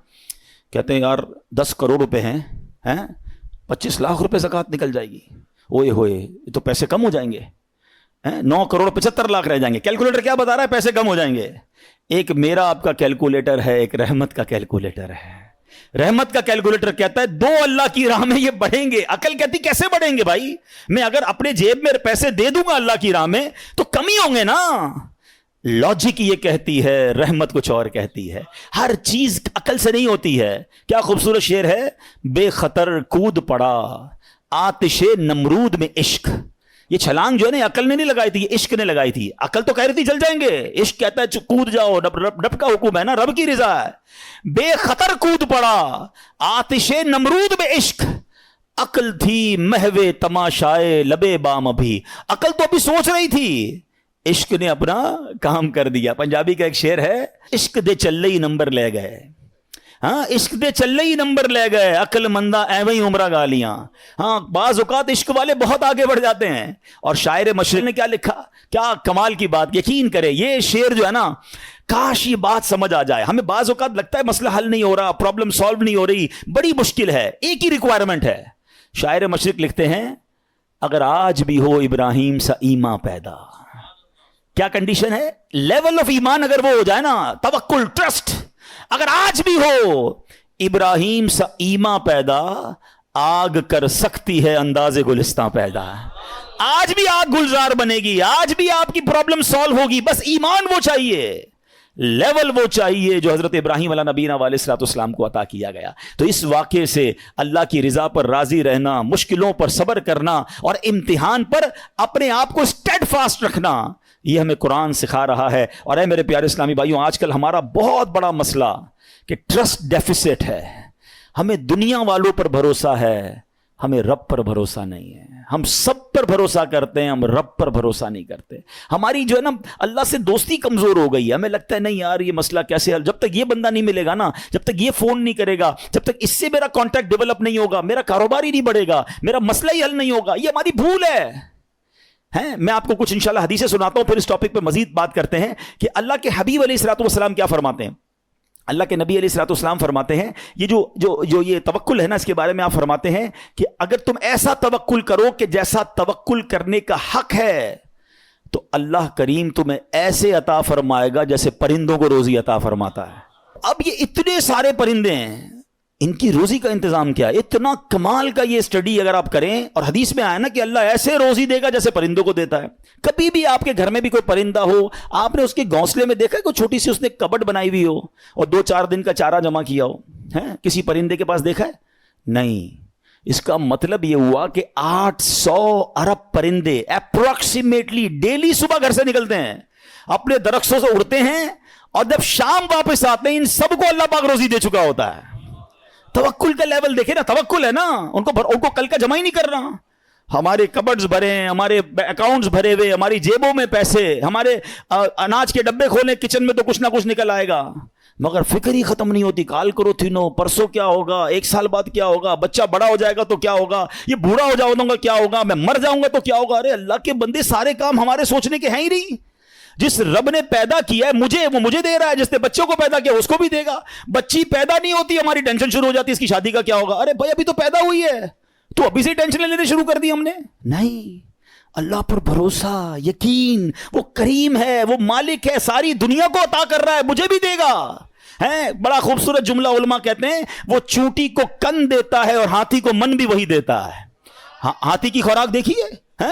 کہتے ہیں یار 10 کروڑ روپے ہیں, 25 لاکھ روپے زکوٰۃ نکل جائے گی, اوئے ہوئے یہ تو پیسے کم ہو جائیں گے, 9 کروڑ 75 لاکھ رہ جائیں گے. کیلکولیٹر کیا بتا رہا ہے, پیسے کم ہو جائیں گے. ایک میرا آپ کا کیلکولیٹر ہے, ایک رحمت کا کیلکولیٹر ہے. رحمت کا کیلکولیٹر کہتا ہے 2 اللہ کی راہ میں یہ بڑھیں گے. عقل کہتی کیسے بڑھیں گے بھائی, میں اگر اپنے جیب میں پیسے دے دوں گا اللہ کی راہ میں تو کم ہی ہوں گے نا. لاجک یہ کہتی ہے, رحمت کچھ اور کہتی ہے. ہر چیز عقل سے نہیں ہوتی ہے. کیا خوبصورت شعر ہے, بے خطر کود پڑا آتش نمرود میں عشق. یہ چھلانگ جو ہے نا عقل نے نہیں لگائی تھی, یہ عشق نے لگائی تھی. عقل تو کہہ رہی تھی جل جائیں گے, عشق کہتا ہے کود جاؤ, رب کا حکم ہے نا, رب کی رضا ہے. بے خطر کود پڑا آتش نمرود میں عشق, عقل تھی محو تماشائے لبے بام. ابھی عقل تو ابھی سوچ رہی تھی, عشق نے اپنا کام کر دیا. پنجابی کا ایک شعر ہے, عشق دے چلے ہی نمبر لے گئے. ہاں, عشق دے چلے ہی نمبر لے گئے, عقل مندہ ایویں ہی عمرہ گالیاں. ہاں, بعض اوقات عشق والے بہت آگے بڑھ جاتے ہیں. اور شاعر مشرق نے کیا لکھا, کیا کمال کی بات. یقین کرے یہ شعر جو ہے نا, کاش یہ بات سمجھ آ جائے. ہمیں بعض اوقات لگتا ہے مسئلہ حل نہیں ہو رہا, پرابلم سالو نہیں ہو رہی, بڑی مشکل ہے, ایک ہی ریکوائرمنٹ ہے. شاعر مشرق لکھتے ہیں, اگر آج بھی ہو ابراہیم سا ایمان پیدا. کیا کنڈیشن ہے, لیول آف ایمان اگر وہ ہو جائے نا, توکل ٹرسٹ, اگر آج بھی ہو ابراہیم سا ایمان پیدا, آگ کر سکتی ہے انداز گلستان پیدا. آج بھی آگ گلزار بنے گی, آج بھی آپ کی پرابلم سالو ہوگی. بس ایمان وہ چاہیے, لیول وہ چاہیے جو حضرت ابراہیم علیہ نبینا علیہ الصلوۃ والسلام کو عطا کیا گیا. تو اس واقعے سے اللہ کی رضا پر راضی رہنا, مشکلوں پر صبر کرنا اور امتحان پر اپنے آپ کو اسٹیڈ فاسٹ رکھنا, یہ ہمیں قرآن سکھا رہا ہے. اور اے میرے پیارے اسلامی بھائیوں, آج کل ہمارا بہت بڑا مسئلہ کہ ٹرسٹ ڈیفیسٹ ہے. ہمیں دنیا والوں پر بھروسہ ہے, ہمیں رب پر بھروسہ نہیں ہے. ہم سب پر بھروسہ کرتے ہیں, ہم رب پر بھروسہ نہیں کرتے. ہماری جو ہے نا اللہ سے دوستی کمزور ہو گئی ہے. ہمیں لگتا ہے نہیں یار یہ مسئلہ کیسے حل, جب تک یہ بندہ نہیں ملے گا نا, جب تک یہ فون نہیں کرے گا, جب تک اس سے میرا کانٹیکٹ ڈیولپ نہیں ہوگا, میرا کاروبار ہی نہیں بڑھے گا, میرا مسئلہ ہی حل نہیں ہوگا. یہ ہماری بھول ہے. میں آپ کو کچھ انشاءاللہ حدیثیں سناتا ہوں, پھر اس ٹاپک پہ مزید بات کرتے ہیں کہ اللہ کے حبیب علیہ الصلوۃ والسلام کیا فرماتے ہیں. اللہ کے نبی علیہ الصلوۃ والسلام فرماتے ہیں, یہ جو یہ توکل ہے نا, اس کے بارے میں آپ فرماتے ہیں کہ اگر تم ایسا توکل کرو کہ جیسا توکل کرنے کا حق ہے, تو اللہ کریم تمہیں ایسے عطا فرمائے گا جیسے پرندوں کو روزی عطا فرماتا ہے. اب یہ اتنے سارے پرندے ہیں, ان کی روزی کا انتظام کیا ہے. اتنا کمال کا یہ اسٹڈی اگر آپ کریں, اور حدیث میں آیا نا کہ اللہ ایسے روزی دے گا جیسے پرندوں کو دیتا ہے. کبھی بھی آپ کے گھر میں بھی کوئی پرندہ ہو, آپ نے اس کے گھونسلے میں دیکھا کوئی چھوٹی سی اس نے کبٹ بنائی ہوئی ہو اور 2-4 دن کا چارہ جمع کیا ہو, کسی پرندے کے پاس دیکھا ہے؟ نہیں. اس کا مطلب یہ ہوا کہ 800 ارب پرندے اپروکسیمیٹلی ڈیلی صبح گھر سے نکلتے ہیں, اپنے درختوں سے اڑتے ہیں, اور جب شام واپس آتے ہیں ان سب کو اللہ پاک روزی دے چکا ہوتا ہے. توکل کا لیول دیکھیں نا, توکل ہے نا, ان کو کل کا جمع ہی نہیں کر رہا. ہمارے کبڈز بھرے ہیں, ہمارے اکاؤنٹس بھرے ہوئے, ہماری جیبوں میں پیسے, ہمارے اناج کے ڈبے کھولے کچن میں تو کچھ نہ کچھ نکل آئے گا, مگر فکر ہی ختم نہیں ہوتی. کال کرو تھینو, پرسوں کیا ہوگا, 1 سال بعد کیا ہوگا, بچہ بڑا ہو جائے گا تو کیا ہوگا, یہ بوڑھا ہو جاؤں گا کیا ہوگا, میں مر جاؤں گا تو کیا ہوگا. ارے اللہ کے بندے, سارے کام ہمارے سوچنے کے ہیں ہی نہیں. جس رب نے پیدا کیا ہے مجھے, وہ مجھے دے رہا ہے. جس نے بچوں کو پیدا کیا اس کو بھی دے گا. بچی پیدا نہیں ہوتی, ہماری ٹینشن شروع ہو جاتی اس کی شادی کا کیا ہوگا. ارے بھائی ابھی تو پیدا ہوئی ہے, تو ابھی سے ٹینشن لینے شروع کر دی ہم نے. نہیں, اللہ پر بھروسہ, یقین, وہ کریم ہے, وہ مالک ہے, ساری دنیا کو عطا کر رہا ہے, مجھے بھی دے گا. ہے بڑا خوبصورت جملہ علماء کہتے ہیں, وہ چونٹی کو کن دیتا ہے اور ہاتھی کو من بھی وہی دیتا ہے. ہاتھی کی خوراک دیکھیے,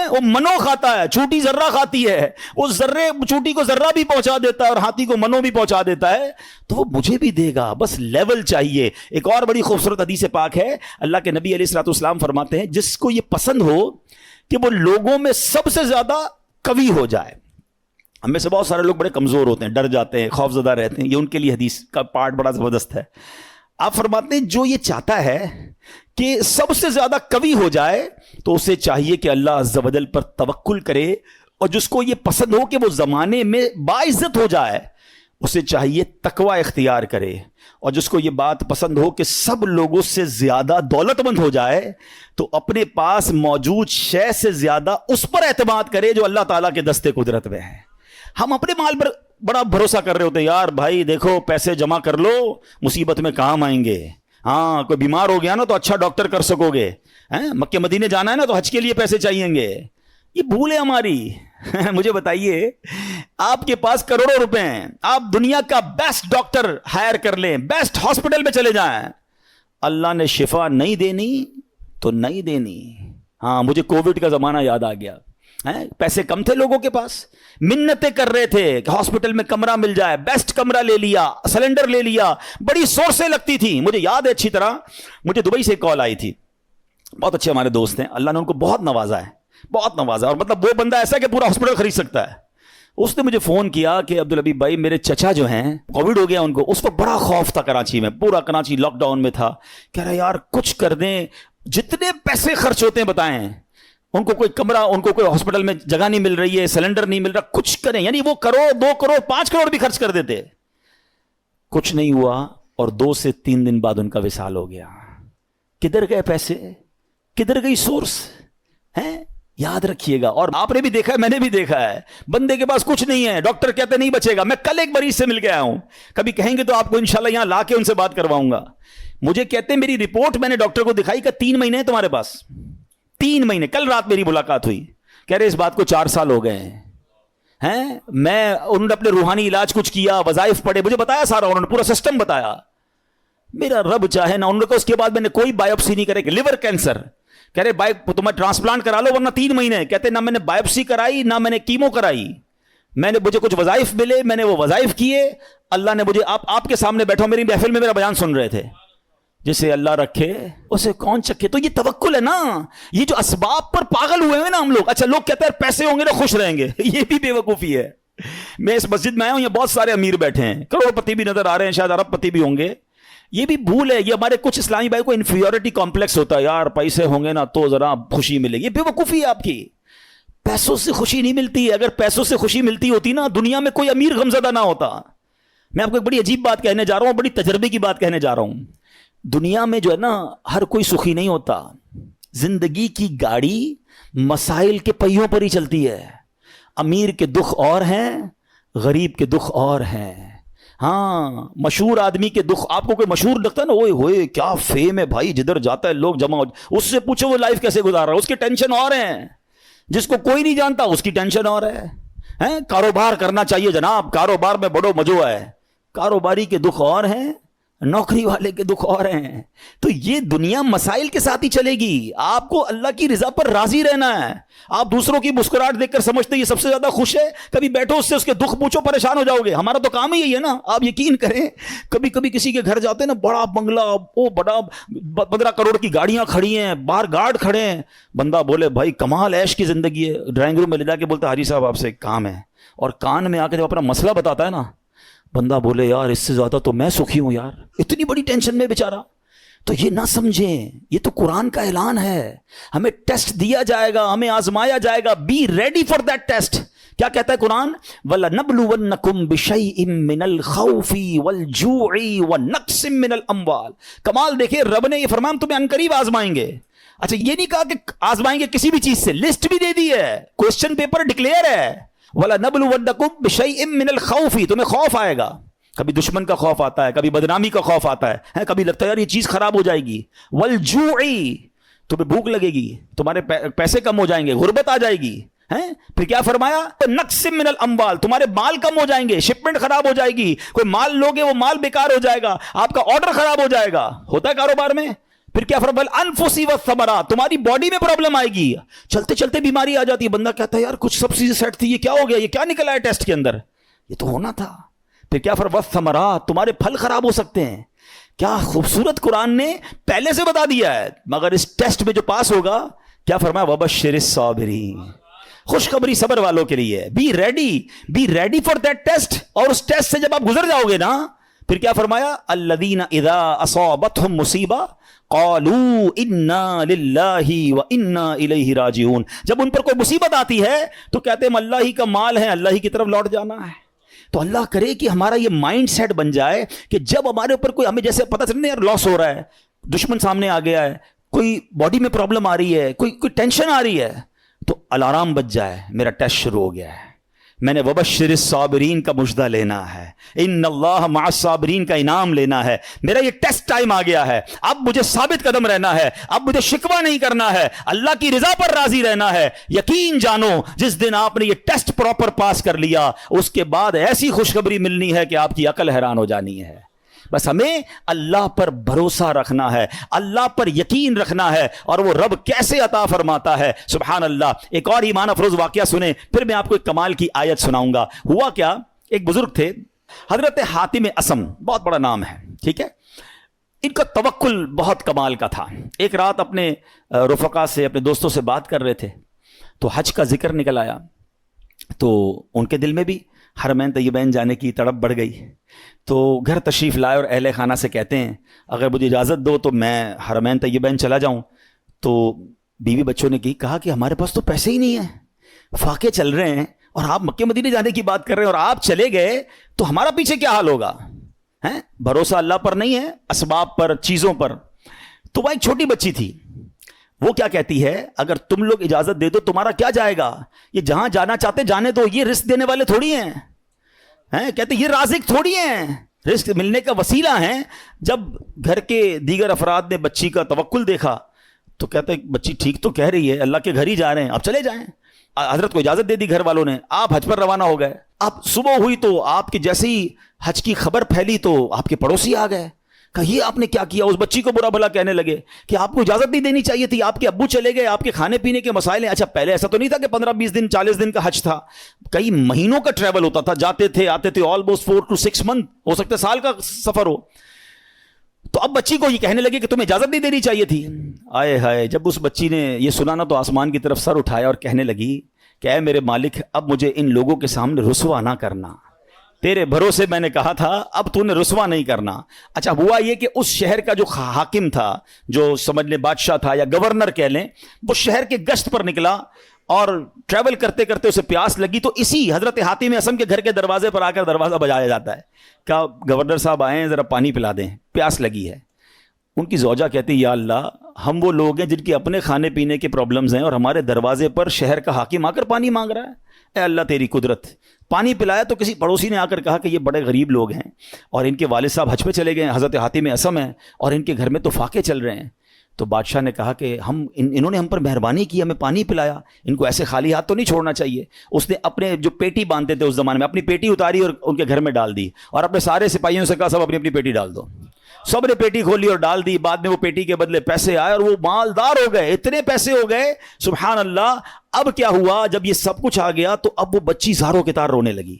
وہ منو کھاتا ہے, چونٹی ذرہ کھاتی ہے, وہ ذرے چونٹی کو ذرہ بھی پہنچا دیتا ہے اور ہاتھی کو منو بھی پہنچا دیتا ہے. تو وہ مجھے بھی دے گا, بس لیول چاہیے. ایک اور بڑی خوبصورت حدیث پاک ہے, اللہ کے نبی علیہ الصلوۃ والسلام فرماتے ہیں, جس کو یہ پسند ہو کہ وہ لوگوں میں سب سے زیادہ قوی ہو جائے. ہم میں سے بہت سارے لوگ بڑے کمزور ہوتے ہیں, ڈر جاتے ہیں, خوف زدہ رہتے ہیں, یہ ان کے لیے حدیث کا پارٹ بڑا زبردست ہے. آپ فرماتے ہیں جو یہ چاہتا ہے کہ سب سے زیادہ قوی ہو جائے تو اسے چاہیے کہ اللہ عز و جل پر توکل کرے, اور جس کو یہ پسند ہو کہ وہ زمانے میں باعزت ہو جائے اسے چاہیے تقوی اختیار کرے, اور جس کو یہ بات پسند ہو کہ سب لوگوں سے زیادہ دولت مند ہو جائے تو اپنے پاس موجود شے سے زیادہ اس پر اعتماد کرے جو اللہ تعالیٰ کے دستے قدرت میں ہے. ہم اپنے مال پر بڑا بھروسہ کر رہے ہوتے ہیں, یار بھائی دیکھو پیسے جمع کر لو, مصیبت میں کام آئیں گے. ہاں کوئی بیمار ہو گیا نا تو اچھا ڈاکٹر کر سکو گے, مکے مدینے جانا ہے نا تو حج کے لیے پیسے چاہیے گے. یہ بھول ہے ہماری. مجھے بتائیے, آپ کے پاس کروڑوں روپے ہیں, آپ دنیا کا بیسٹ ڈاکٹر ہائر کر لیں, بیسٹ ہاسپٹل میں چلے جائیں, اللہ نے شفا نہیں دینی تو نہیں دینی. ہاں مجھے کووڈ کا زمانہ یاد آ گیا, پیسے کم تھے لوگوں کے پاس, منتیں کر رہے تھے کہ ہاسپٹل میں کمرہ مل جائے, بیسٹ کمرہ لے لیا, سلنڈر لے لیا, بڑی سورسیں لگتی تھی. مجھے یاد ہے اچھی طرح, مجھے دبئی سے کال آئی تھی, بہت اچھے ہمارے دوست ہیں, اللہ نے ان کو بہت نوازا ہے, بہت نوازا, اور مطلب وہ بندہ ایسا ہے کہ پورا ہاسپٹل خرید سکتا ہے. اس نے مجھے فون کیا کہ عبدالحبیب بھائی میرے چچا جو ہیں کووڈ ہو گیا ان کو. اس وقت بڑا خوف تھا کراچی میں, پورا کراچی لاک ڈاؤن میں تھا. کہہ رہا یار کچھ کر دیں, جتنے پیسے خرچ ہوتے ہیں بتائیں, ان کو کوئی کمرہ, ان کو کوئی ہاسپٹل میں جگہ نہیں مل رہی ہے, سلنڈر نہیں مل رہا, کچھ کریں. یعنی وہ کروڑ 2 کروڑ 5 کروڑ بھی خرچ کر دیتے, کچھ نہیں ہوا, اور 2 سے 3 دن بعد ان کا وصال ہو گیا. کدھر گئے پیسے, کدھر گئی سورس ہے؟ یاد رکھیے گا. اور آپ نے بھی دیکھا ہے, میں نے بھی دیکھا ہے, بندے کے پاس کچھ نہیں ہے, ڈاکٹر کہتے نہیں بچے گا. میں کل ایک مریض سے مل کے آیا ہوں, کبھی کہیں گے تو آپ کو انشاءاللہ یہاں لا کے ان سے بات کرواؤں گا. مجھے کہتے ہیں میری رپورٹ میں نے ڈاکٹر کو دکھائی کہ 3 مہینے ہیں تمہارے پاس, 3 مہینے. کل رات میری ملاقات ہوئی, کہہ رہے اس بات کو 4 سال ہو گئے ہیں. میں انہوں نے اپنے روحانی علاج کچھ کیا, وظائف پڑھے, مجھے بتایا سارا, انہوں نے پورا سسٹم بتایا. میرا رب چاہے نا, انہوں نے کہا اس کے بعد میں نے کوئی بایوپسی نہیں کرے, لیور کینسر. کہہ رہے تمہیں ٹرانسپلانٹ کرا لو ورنہ 3 مہینے. کہتے نہ میں نے بایوپسی کرائی نہ میں نے کیمو کرائی, مجھے کچھ وظائف ملے, میں نے وہ وظائف کیے. اللہ نے مجھے, آپ کے سامنے بیٹھا میری محفل میں میرا بیان سن رہے تھے, جسے اللہ رکھے اسے کون چکے. تو یہ توکل ہے نا, یہ جو اسباب پر پاگل ہوئے ہیں نا ہم لوگ. اچھا لوگ کہتے ہیں پیسے ہوں گے تو خوش رہیں گے, یہ بھی بے وقوفی ہے. میں اس مسجد میں آیا ہوں, یہ بہت سارے امیر بیٹھے ہیں, کروڑ پتی بھی نظر آ رہے ہیں, شاید ارب پتی بھی ہوں گے. یہ بھی بھول ہے, یہ ہمارے کچھ اسلامی بھائی کو انفیریٹی کمپلیکس ہوتا ہے, یار پیسے ہوں گے نا تو ذرا خوشی ملے گی. یہ بے وقوفی ہے آپ کی, پیسوں سے خوشی نہیں ملتی. اگر پیسوں سے خوشی ملتی ہوتی نا, دنیا میں کوئی امیر غمزدہ نہ ہوتا. میں آپ کو ایک بڑی عجیب بات کہنے جا رہا ہوں, بڑی تجربے کی بات کہنے جا رہا ہوں. دنیا میں جو ہے نا ہر کوئی سخی نہیں ہوتا. زندگی کی گاڑی مسائل کے پہیوں پر ہی چلتی ہے. امیر کے دکھ اور ہیں, غریب کے دکھ اور ہیں. ہاں مشہور آدمی کے دکھ, آپ کو کوئی مشہور لگتا ہے نا, اوئے ہوئے کیا فیم ہے بھائی, جدھر جاتا ہے لوگ جمع ہو, اس سے پوچھو وہ لائف کیسے گزار رہا ہے, اس کی ٹینشن اور ہیں. جس کو کوئی نہیں جانتا اس کی ٹینشن اور ہے. کاروبار کرنا چاہیے جناب, کاروبار میں بڑو مزو ہے. کاروباری کے دکھ اور ہیں, نوکری والے کے دکھ اور ہیں. تو یہ دنیا مسائل کے ساتھ ہی چلے گی. آپ کو اللہ کی رضا پر راضی رہنا ہے. آپ دوسروں کی مسکراہٹ دیکھ کر سمجھتے یہ سب سے زیادہ خوش ہے, کبھی بیٹھو اس سے اس کے دکھ پوچھو, پریشان ہو جاؤ گے. ہمارا تو کام ہی یہی ہے نا, آپ یقین کریں. کبھی کبھی کسی کے گھر جاتے ہیں نا, بڑا بنگلہ, وہ بڑا 15 کروڑ کی گاڑیاں کھڑی ہیں, باہر گارڈ کھڑے ہیں. بندہ بولے بھائی کمال عیش کی زندگی ہے, ڈرائنگ روم میں لے جا کے بولتا حاجی صاحب آپ سے ایک کام ہے, اور کان میں آ کے جب اپنا مسئلہ بتاتا ہے نا, بندہ بولے یار اس سے زیادہ تو میں سکھی ہوں یار, اتنی بڑی ٹینشن میں بیچارہ. تو یہ نہ سمجھیں، یہ تو قرآن کا اعلان ہے، ہمیں ٹیسٹ دیا جائے گا، ہمیں آزمایا جائے گا، be ready for that test. کیا کہتا ہے قرآن؟ وَلَنَبْلُوَنَّكُمْ بِشَيْءٍ مِّنَ الْخَوْفِ وَالْجُوعِ وَنَقْصٍ مِّنَ الْأَمْوَالِ۔ کمال دیکھیں، رب نے یہ فرمایا ہم تمہیں عنقریب آزمائیں گے۔ اچھا یہ نہیں کہا کہ آزمائیں گے کسی بھی چیز سے، لسٹ بھی دے دی ہے، کوسچن پیپر ڈکلیئر ہے، وَلَنَبْلُوَنَّكُمْ بِشَيْءٍ مِّنَ الْخَوْفِ، تمہیں خوف آئے گا، کبھی دشمن کا خوف آتا ہے، کبھی بدنامی کا خوف آتا ہے، کبھی لگتا ہے یار یہ چیز خراب ہو جائے گی، والجوع، تمہیں بھوک لگے گی، تمہارے پیسے کم ہو جائیں گے، غربت آ جائے گی، پھر کیا فرمایا؟ نقص من الاموال، تمہارے مال کم ہو جائیں گے، شپمنٹ خراب ہو جائے گی، کوئی مال لوگے وہ مال بیکار ہو جائے گا، آپ کا آرڈر خراب ہو جائے گا، ہوتا ہے کاروبار میں۔ پھر کیا فرمایا؟ انفسی والثمرات، تمہاری باڈی میں پرابلم آئے گی، چلتے چلتے بیماری آ جاتی ہے، بندہ کہتا ہے یار کچھ سب چیزیں سیٹ تھی، یہ کیا ہو گیا، یہ کیا نکلا ہے ٹیسٹ کے اندر، یہ تو ہونا تھا۔ پھر کیا فرمایا؟ والثمرات، تمہارے پھل خراب ہو سکتے ہیں۔ کیا خوبصورت قرآن نے پہلے سے بتا دیا ہے، مگر اس ٹیسٹ میں جو پاس ہوگا، کیا فرمایا؟ وبشر الصابرین، خوشخبری صبر والوں کے لیے، be ready for that test. اور اس ٹیسٹ سے جب آپ گزر جاؤ گے نا، پھر کیا فرمایا؟ الذین اذا اصابتهم مصیبہ قالوا انا للہ وانا الیہ راجعون، جب ان پر کوئی مصیبت آتی ہے تو کہتے ہیں ہم اللہ ہی کا مال ہے، اللہ ہی کی طرف لوٹ جانا ہے۔ تو اللہ کرے کہ ہمارا یہ مائنڈ سیٹ بن جائے کہ جب ہمارے اوپر کوئی، ہمیں جیسے پتہ چلے یار لاس ہو رہا ہے، دشمن سامنے آ گیا ہے، کوئی باڈی میں پرابلم آ رہی ہے، کوئی ٹینشن آ رہی ہے، تو الارم بج جائے، میرا ٹیسٹ شروع ہو گیا ہے، میں نے وبشر الصابرین کا مجدہ لینا ہے، ان اللہ مع الصابرین کا انعام لینا ہے، میرا یہ ٹیسٹ ٹائم آ گیا ہے، اب مجھے ثابت قدم رہنا ہے، اب مجھے شکوہ نہیں کرنا ہے، اللہ کی رضا پر راضی رہنا ہے۔ یقین جانو جس دن آپ نے یہ ٹیسٹ پراپر پاس کر لیا، اس کے بعد ایسی خوشخبری ملنی ہے کہ آپ کی عقل حیران ہو جانی ہے۔ بس ہمیں اللہ پر بھروسہ رکھنا ہے، اللہ پر یقین رکھنا ہے، اور وہ رب کیسے عطا فرماتا ہے، سبحان اللہ۔ ایک اور ایمان افروز واقعہ سنیں، پھر میں آپ کو ایک کمال کی آیت سناؤں گا۔ ہوا کیا، ایک بزرگ تھے حضرت حاتم اسم، بہت بڑا نام ہے، ٹھیک ہے، ان کا توکل بہت کمال کا تھا۔ ایک رات اپنے رفقا سے، اپنے دوستوں سے بات کر رہے تھے تو حج کا ذکر نکل آیا، تو ان کے دل میں بھی حرمین طیبین جانے کی تڑپ بڑھ گئی، تو گھر تشریف لائے اور اہل خانہ سے کہتے ہیں اگر مجھے اجازت دو تو میں حرمین طیبین چلا جاؤں۔ تو بیوی بچوں نے کہا کہ ہمارے پاس تو پیسے ہی نہیں ہیں، فاقے چل رہے ہیں، اور آپ مکہ مدینے جانے کی بات کر رہے ہیں، اور آپ چلے گئے تو ہمارا پیچھے کیا حال ہوگا؟ بھروسہ اللہ پر نہیں ہے، اسباب پر، چیزوں پر۔ تو وہ ایک چھوٹی بچی تھی، وہ کیا کہتی ہے، اگر تم لوگ اجازت دے دو تمہارا کیا جائے گا، یہ جہاں جانا چاہتے جانے دو، یہ رزق دینے والے تھوڑی ہیں، کہتے یہ رازق تھوڑی ہیں، رزق ملنے کا وسیلہ ہیں۔ جب گھر کے دیگر افراد نے بچی کا توکل دیکھا تو کہتے بچی ٹھیک تو کہہ رہی ہے، اللہ کے گھر ہی جا رہے ہیں، اب چلے جائیں۔ حضرت کو اجازت دے دی گھر والوں نے، آپ حج پر روانہ ہو گئے۔ اب صبح ہوئی تو آپ کی جیسے ہی حج کی خبر پھیلی تو آپ کے پڑوسی آ گئے، کہ یہ آپ نے کیا کیا، اس بچی کو برا بھلا کہنے لگے کہ آپ کو اجازت نہیں دینی چاہیے تھی، آپ کے ابو چلے گئے، آپ کے کھانے پینے کے مسائل ہیں۔ اچھا پہلے ایسا تو نہیں تھا کہ 15-20 دن 40 دن کا حج تھا، کئی مہینوں کا ٹریول ہوتا تھا، جاتے تھے آتے تھے، آلموسٹ 4 to 6 months، ہو سکتا ہے سال کا سفر ہو۔ تو اب بچی کو یہ کہنے لگے کہ تمہیں اجازت نہیں دینی چاہیے تھی۔ آئے ہائے، جب اس بچی نے یہ سنا نا تو آسمان کی طرف سر اٹھایا اور کہنے لگی کہ اے میرے مالک، اب مجھے ان لوگوں کے سامنے رسوا نہ کرنا، تیرے بھروسے میں نے کہا تھا، اب تو نے رسوا نہیں کرنا۔ اچھا ہوا یہ کہ اس شہر کا جو حاکم تھا، جو سمجھ لیں بادشاہ تھا یا گورنر کہہ لیں، وہ شہر کے گشت پر نکلا، اور ٹریول کرتے کرتے اسے پیاس لگی، تو اسی حضرت حاتم اسم کے گھر کے دروازے پر آ کر دروازہ بجایا جاتا ہے، کیا گورنر صاحب آئے ہیں، ذرا پانی پلا دیں، پیاس لگی ہے۔ ان کی زوجہ کہتی یا اللہ، ہم وہ لوگ ہیں جن کے اپنے کھانے پینے کے پرابلمز ہیں، اور ہمارے دروازے پر شہر کا حاکم آ کر پانی مانگ رہا ہے، اے اللہ تیری قدرت۔ پانی پلایا تو کسی پڑوسی نے آ کر کہا کہ یہ بڑے غریب لوگ ہیں، اور ان کے والد صاحب حج پہ چلے گئے ہیں، حضرت حاتم اسم ہیں، اور ان کے گھر میں تو فاقے چل رہے ہیں۔ تو بادشاہ نے کہا کہ انہوں نے ہم پر مہربانی کی، ہمیں پانی پلایا، ان کو ایسے خالی ہاتھ تو نہیں چھوڑنا چاہیے۔ اس نے اپنے جو پیٹی باندھتے تھے اس زمانے میں، اپنی پیٹی اتاری اور ان کے گھر میں ڈال دی، اور اپنے سارے سپاہیوں سے کہا سب اپنی اپنی پیٹی ڈال دو۔ سب نے پیٹی کھولی اور ڈال دی، بعد میں وہ پیٹی کے بدلے پیسے آئے اور وہ مالدار ہو گئے، اتنے پیسے ہو گئے، سبحان اللہ۔ اب کیا ہوا، جب یہ سب کچھ آ گیا تو اب وہ بچی زاروں کے تار رونے لگی۔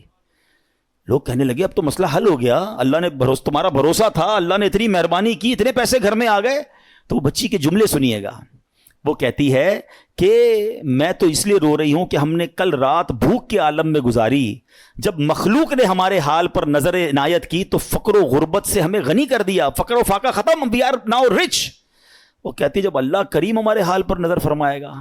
لوگ کہنے لگے اب تو مسئلہ حل ہو گیا، اللہ نے تمہارا بھروسہ تھا، اللہ نے اتنی مہربانی کی، اتنے پیسے گھر میں آ گئے۔ تو وہ بچی کے جملے سنیے گا، وہ کہتی ہے کہ میں تو اس لیے رو رہی ہوں کہ ہم نے کل رات بھوک کے عالم میں گزاری، جب مخلوق نے ہمارے حال پر نظر عنایت کی تو فقر و غربت سے ہمیں غنی کر دیا، فقر و فاقہ ختم، وی آر ناؤ رچ۔ وہ کہتی جب اللہ کریم ہمارے حال پر نظر فرمائے گا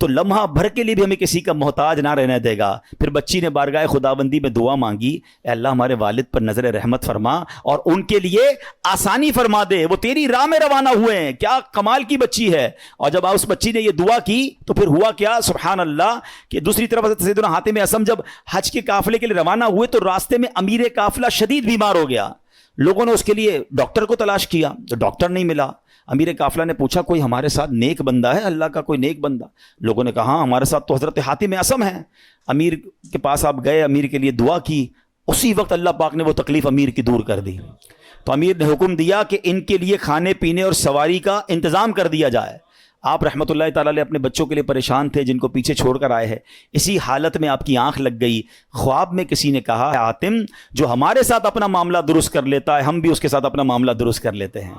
تو لمحہ بھر کے لیے بھی ہمیں کسی کا محتاج نہ رہنے دے گا۔ پھر بچی نے بارگاہ خداوندی میں دعا مانگی، اے اللہ ہمارے والد پر نظر رحمت فرما اور ان کے لیے آسانی فرما دے، وہ تیری راہ میں روانہ ہوئے ہیں۔ کیا کمال کی بچی ہے۔ اور جب اس بچی نے یہ دعا کی تو پھر ہوا کیا، سبحان اللہ، کہ دوسری طرف سیدنا حاتم اسم جب حج کے قافلے کے لیے روانہ ہوئے تو راستے میں امیر قافلہ شدید بیمار ہو گیا۔ لوگوں نے اس کے لیے ڈاکٹر کو تلاش کیا تو ڈاکٹر نہیں ملا۔ امیر قافلہ نے پوچھا کوئی ہمارے ساتھ نیک بندہ ہے، اللہ کا کوئی نیک بندہ؟ لوگوں نے کہا ہاں ہمارے ساتھ تو حضرت حاتم اسم ہے۔ امیر کے پاس آپ گئے، امیر کے لیے دعا کی، اسی وقت اللہ پاک نے وہ تکلیف امیر کی دور کر دی۔ تو امیر نے حکم دیا کہ ان کے لیے کھانے پینے اور سواری کا انتظام کر دیا جائے۔ آپ رحمۃ اللہ تعالیٰ علیہ اپنے بچوں کے لیے پریشان تھے جن کو پیچھے چھوڑ کر آئے ہیں، اسی حالت میں آپ کی آنکھ لگ گئی، خواب میں کسی نے کہا حاتم جو ہمارے ساتھ اپنا معاملہ درست کر لیتا ہے ہم بھی اس کے ساتھ اپنا معاملہ درست کر لیتے ہیں۔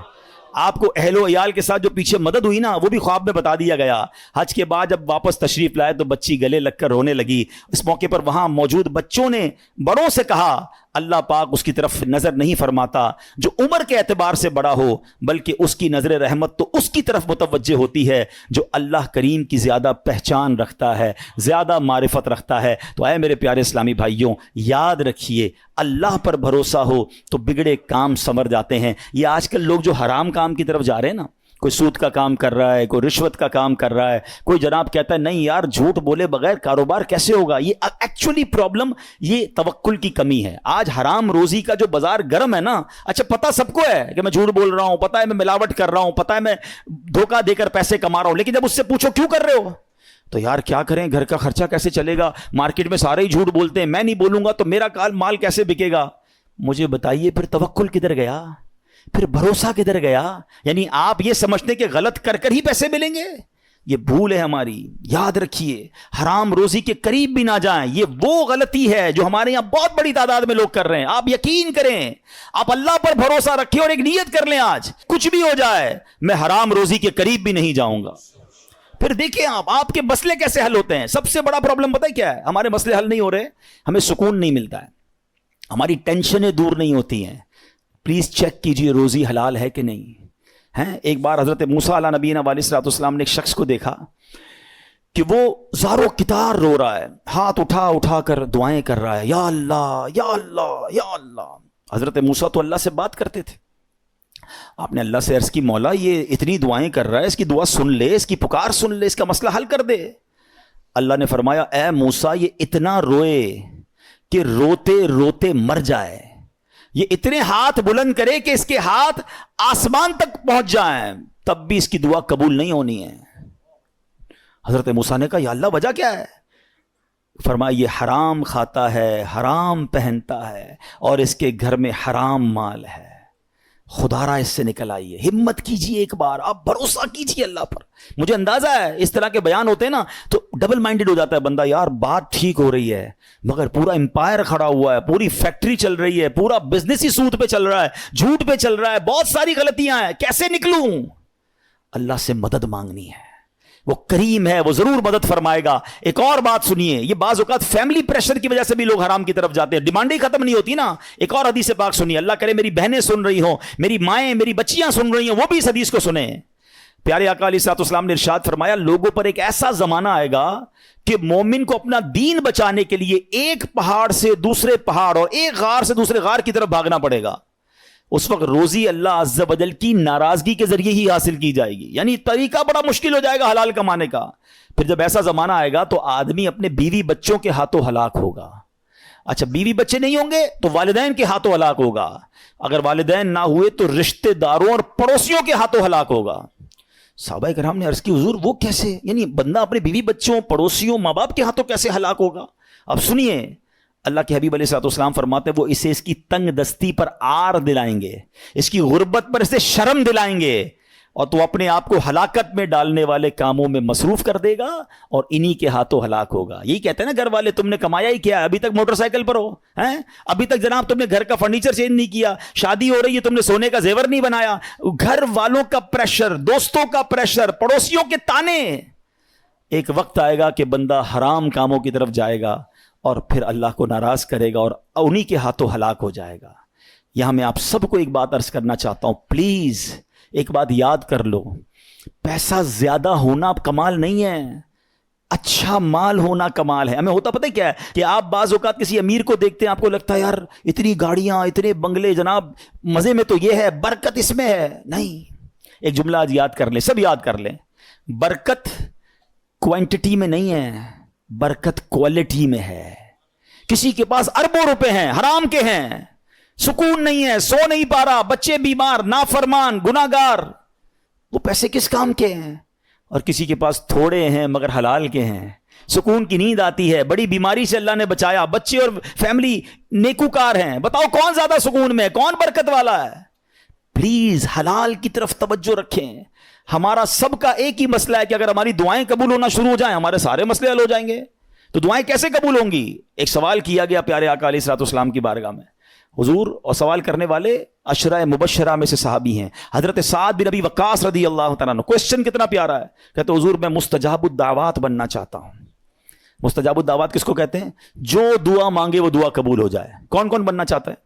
آپ کو اہل و عیال کے ساتھ جو پیچھے مدد ہوئی نا وہ بھی خواب میں بتا دیا گیا۔ حج کے بعد جب واپس تشریف لائے تو بچی گلے لگ کر رونے لگی۔ اس موقع پر وہاں موجود بچوں نے بڑوں سے کہا اللہ پاک اس کی طرف نظر نہیں فرماتا جو عمر کے اعتبار سے بڑا ہو، بلکہ اس کی نظر رحمت تو اس کی طرف متوجہ ہوتی ہے جو اللہ کریم کی زیادہ پہچان رکھتا ہے، زیادہ معرفت رکھتا ہے۔ تو اے میرے پیارے اسلامی بھائیوں، یاد رکھیے اللہ پر بھروسہ ہو تو بگڑے کام سنور جاتے ہیں۔ یہ آج کل لوگ جو حرام کام کی طرف جا رہے ہیں نا، کوئی سود کا کام کر رہا ہے، کوئی رشوت کا کام کر رہا ہے، کوئی جناب کہتا ہے نہیں یار جھوٹ بولے بغیر کاروبار کیسے ہوگا، یہ ایکچولی پرابلم یہ توکل کی کمی ہے۔ آج حرام روزی کا جو بازار گرم ہے نا، اچھا پتہ سب کو ہے کہ میں جھوٹ بول رہا ہوں، پتہ ہے میں ملاوٹ کر رہا ہوں، پتہ ہے میں دھوکہ دے کر پیسے کما رہا ہوں، لیکن جب اس سے پوچھو کیوں کر رہے ہو تو یار کیا کریں، گھر کا خرچہ کیسے چلے گا، مارکیٹ میں سارے ہی جھوٹ بولتے ہیں، میں نہیں بولوں گا تو میرا مال کیسے بکے گا۔ مجھے بتائیے پھر توکل کدھر گیا، پھر بھروسہ کدھر گیا؟ یعنی آپ یہ سمجھتے کہ غلط کر کر ہی پیسے ملیں گے، یہ بھول ہے ہماری۔ یاد رکھیے حرام روزی کے قریب بھی نہ جائیں، یہ وہ غلطی ہے جو ہمارے یہاں بہت بڑی تعداد میں لوگ کر رہے ہیں۔ آپ یقین کریں، آپ اللہ پر بھروسہ رکھیں اور ایک نیت کر لیں آج کچھ بھی ہو جائے میں حرام روزی کے قریب بھی نہیں جاؤں گا۔ پھر دیکھیں آپ کے مسئلے کیسے حل ہوتے ہیں۔ سب سے بڑا پرابلم پتہ ہے کیا ہے؟ ہمارے مسئلے حل نہیں ہو رہے، ہمیں سکون نہیں ملتا ہے، ہماری ٹینشنیں دور نہیں ہوتی ہیں۔ پلیز چیک کیجئے روزی حلال ہے کہ نہیں ہے۔ ایک بار حضرت موسیٰ علیہ نبینا علیہ الصلوۃ والسلام نے ایک شخص کو دیکھا کہ وہ زارو کتار رو رہا ہے، ہاتھ اٹھا اٹھا کر دعائیں کر رہا ہے، یا اللہ یا اللہ یا اللہ۔ حضرت موسیٰ تو اللہ سے بات کرتے تھے، آپ نے اللہ سے عرض کی مولا یہ اتنی دعائیں کر رہا ہے، اس کی دعا سن لے، اس کی پکار سن لے، اس کا مسئلہ حل کر دے۔ اللہ نے فرمایا اے موسیٰ یہ اتنا روئے کہ روتے روتے مر جائے، یہ اتنے ہاتھ بلند کرے کہ اس کے ہاتھ آسمان تک پہنچ جائیں، تب بھی اس کی دعا قبول نہیں ہونی ہے۔ حضرت موسیٰ نے کہا یا اللہ وجہ کیا ہے؟ فرمایا یہ حرام کھاتا ہے، حرام پہنتا ہے اور اس کے گھر میں حرام مال ہے، خدا را اس سے نکل آئیے۔ ہمت کیجئے، ایک بار آپ بھروسہ کیجئے اللہ پر۔ مجھے اندازہ ہے اس طرح کے بیان ہوتے ہیں نا تو ڈبل مائنڈڈ ہو جاتا ہے بندہ، یار بات ٹھیک ہو رہی ہے مگر پورا امپائر کھڑا ہوا ہے، پوری فیکٹری چل رہی ہے، پورا بزنس ہی سود پہ چل رہا ہے، جھوٹ پہ چل رہا ہے، بہت ساری غلطیاں ہیں، کیسے نکلوں؟ اللہ سے مدد مانگنی ہے، وہ کریم ہے، وہ ضرور مدد فرمائے گا۔ ایک اور بات سنیے، یہ بعض اوقات فیملی پریشر کی وجہ سے بھی لوگ حرام کی طرف جاتے ہیں، ڈیمانڈ ہی ختم نہیں ہوتی نا۔ ایک اور حدیث پاک سنیے، اللہ کرے میری بہنیں سن رہی ہوں، میری مائیں، میری بچیاں سن رہی ہوں، وہ بھی اس حدیث کو سنیں۔ پیارے آقا علیہ الصلوۃ والسلام نے ارشاد فرمایا لوگوں پر ایک ایسا زمانہ آئے گا کہ مومن کو اپنا دین بچانے کے لیے ایک پہاڑ سے دوسرے پہاڑ اور ایک غار سے دوسرے غار کی طرف بھاگنا پڑے گا۔ اس وقت روزی اللہ عز و جل کی ناراضگی کے ذریعے ہی حاصل کی جائے گی، یعنی طریقہ بڑا مشکل ہو جائے گا حلال کمانے کا۔ پھر جب ایسا زمانہ آئے گا تو آدمی اپنے بیوی بچوں کے ہاتھوں ہلاک ہوگا۔ اچھا بیوی بچے نہیں ہوں گے تو والدین کے ہاتھوں ہلاک ہوگا، اگر والدین نہ ہوئے تو رشتہ داروں اور پڑوسیوں کے ہاتھوں ہلاک ہوگا۔ صحابہ کرام نے عرض کی حضور وہ کیسے، یعنی بندہ اپنے بیوی بچوں، پڑوسیوں، ماں باپ کے ہاتھوں کیسے ہلاک ہوگا؟ اب سنیے، اللہ کے حبیب علیہ الصلوۃ والسلام فرماتے وہ اسے اس کی تنگ دستی پر عار دلائیں گے، اس کی غربت پر اسے شرم دلائیں گے، اور تو اپنے آپ کو ہلاکت میں ڈالنے والے کاموں میں مصروف کر دے گا اور انہی کے ہاتھوں ہلاک ہوگا۔ یہی کہتے ہیں نا گھر والے تم نے کمایا ہی کیا، ابھی تک موٹر سائیکل پر ہو ہیں، ابھی تک جناب تم نے گھر کا فرنیچر چینج نہیں کیا، شادی ہو رہی ہے تم نے سونے کا زیور نہیں بنایا۔ گھر والوں کا پریشر، دوستوں کا پریشر، پڑوسیوں کے تانے، ایک وقت آئے گا کہ بندہ حرام کاموں کی طرف جائے گا اور پھر اللہ کو ناراض کرے گا اور انہی کے ہاتھوں ہلاک ہو جائے گا. یہاں میں آپ سب کو ایک بات عرض کرنا چاہتا ہوں, پلیز ایک بات یاد کر لو, پیسہ زیادہ ہونا کمال نہیں ہے, اچھا مال ہونا کمال ہے. ہمیں ہوتا پتہ کیا ہے کہ آپ بعض اوقات کسی امیر کو دیکھتے ہیں, آپ کو لگتا ہے یار اتنی گاڑیاں, اتنے بنگلے, جناب مزے میں تو یہ ہے, برکت اس میں ہے. نہیں, ایک جملہ آج یاد کر لیں, سب یاد کر لیں, برکت کوانٹٹی میں نہیں ہے, برکت کوالٹی میں ہے. کسی کے پاس اربوں روپے ہیں, حرام کے ہیں, سکون نہیں ہے, سو نہیں پا رہا, بچے بیمار, نافرمان, گناہگار, وہ پیسے کس کام کے ہیں؟ اور کسی کے پاس تھوڑے ہیں مگر حلال کے ہیں, سکون کی نیند آتی ہے, بڑی بیماری سے اللہ نے بچایا, بچے اور فیملی نیکوکار ہیں. بتاؤ کون زیادہ سکون میں ہے, کون برکت والا ہے؟ پلیز حلال کی طرف توجہ رکھیں. ہمارا سب کا ایک ہی مسئلہ ہے کہ اگر ہماری دعائیں قبول ہونا شروع ہو جائیں ہمارے سارے مسئلے حل ہو جائیں گے. تو دعائیں کیسے قبول ہوں گی؟ ایک سوال کیا گیا پیارے آقا علیہ الصلوۃ والسلام کی بارگاہ میں, حضور, اور سوال کرنے والے عشرہ مبشرہ میں سے صحابی ہیں, حضرت سعد بن ابی وقاص رضی اللہ تعالیٰ عنہ. کوسچن کتنا پیارا ہے, کہتے حضور میں مستجاب الدعوات بننا چاہتا ہوں. مستجاب الدعوات کس کو کہتے ہیں؟ جو دعا مانگے وہ دعا قبول ہو جائے. کون کون بننا چاہتا ہے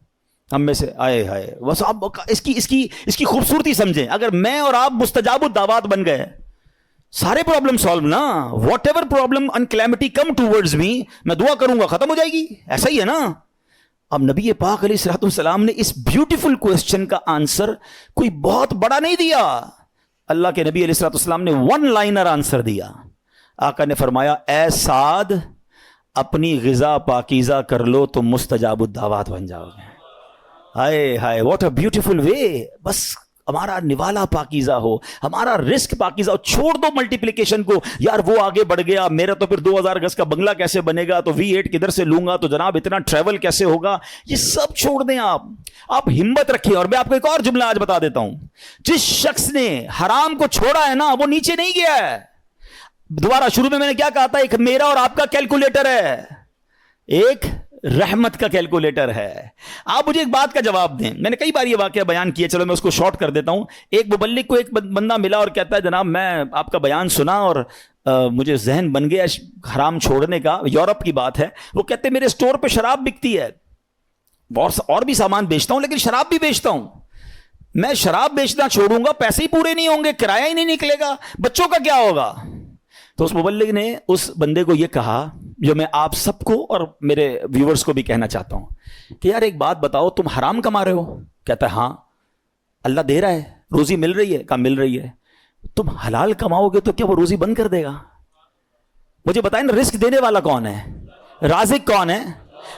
ہم میں سے؟ آئے ہائے, بس آپ اس کی خوبصورتی سمجھیں. اگر میں اور آپ مستجاب الدعوات بن گئے, سارے پرابلم سالو نا, whatever problem in calamity come towards me, میں دعا کروں گا ختم ہو جائے گی. ایسا ہی ہے نا. اب نبی پاک علیہ الصلوۃ والسلام نے اس بیوٹیفل کوسچن کا آنسر کوئی بہت بڑا نہیں دیا. اللہ کے نبی علیہ الصلوۃ والسلام نے ون لائنر آنسر دیا. آقا نے فرمایا, اے سعد, اپنی غذا پاکیزہ کر لو تو مستجاب الدعوات بن جاؤ گے. ہائے ہائے, واٹ اے بیوٹیفل وے. بس ہمارا نوالا پاکیزہ ہو, ہمارا رزق پاکیزہ ہو. چھوڑ دو ملٹیپلیکیشن کو, یار وہ آگے بڑھ گیا, میرا تو پھر 2000 گز کا بنگلہ کیسے بنے گا, تو V8 کدھر سے لوں گا, تو جناب اتنا ٹریول کیسے ہوگا, یہ سب چھوڑ دیں. آپ ہمت رکھیں. اور میں آپ کو ایک اور جملہ آج بتا دیتا ہوں, جس شخص نے حرام کو چھوڑا ہے نا, وہ نیچے نہیں گیا ہے. دوبارہ شروع میں نے کیا کہا تھا, ایک میرا اور آپ کا کیلکولیٹر ہے, ایک رحمت کا کیلکولیٹر ہے. آپ مجھے ایک بات کا جواب دیں. میں نے کئی بار یہ واقعہ بیان کیا, چلو میں اس کو شارٹ کر دیتا ہوں. ایک مبلغ کو ایک بندہ ملا اور کہتا ہے, جناب میں آپ کا بیان سنا اور مجھے ذہن بن گیا حرام چھوڑنے کا. یورپ کی بات ہے. وہ کہتے ہیں میرے اسٹور پہ شراب بکتی ہے, اور بھی سامان بیچتا ہوں, لیکن شراب بھی بیچتا ہوں. میں شراب بیچنا چھوڑوں گا, پیسے ہی پورے نہیں ہوں گے, کرایہ ہی نہیں نکلے گا, بچوں کا کیا ہوگا؟ تو اس مبلغ نے اس بندے کو یہ کہا, جو میں آپ سب کو اور میرے ویورز کو بھی کہنا چاہتا ہوں, کہ یار ایک بات بتاؤ, تم حرام کما رہے ہو؟ کہتا ہے ہاں. اللہ دے رہا ہے, روزی مل رہی ہے؟ کہا مل رہی ہے. تم حلال کماؤ گے تو کیا وہ روزی بند کر دے گا؟ مجھے بتائیں نا, رزق دینے والا کون ہے؟ رازق کون ہے؟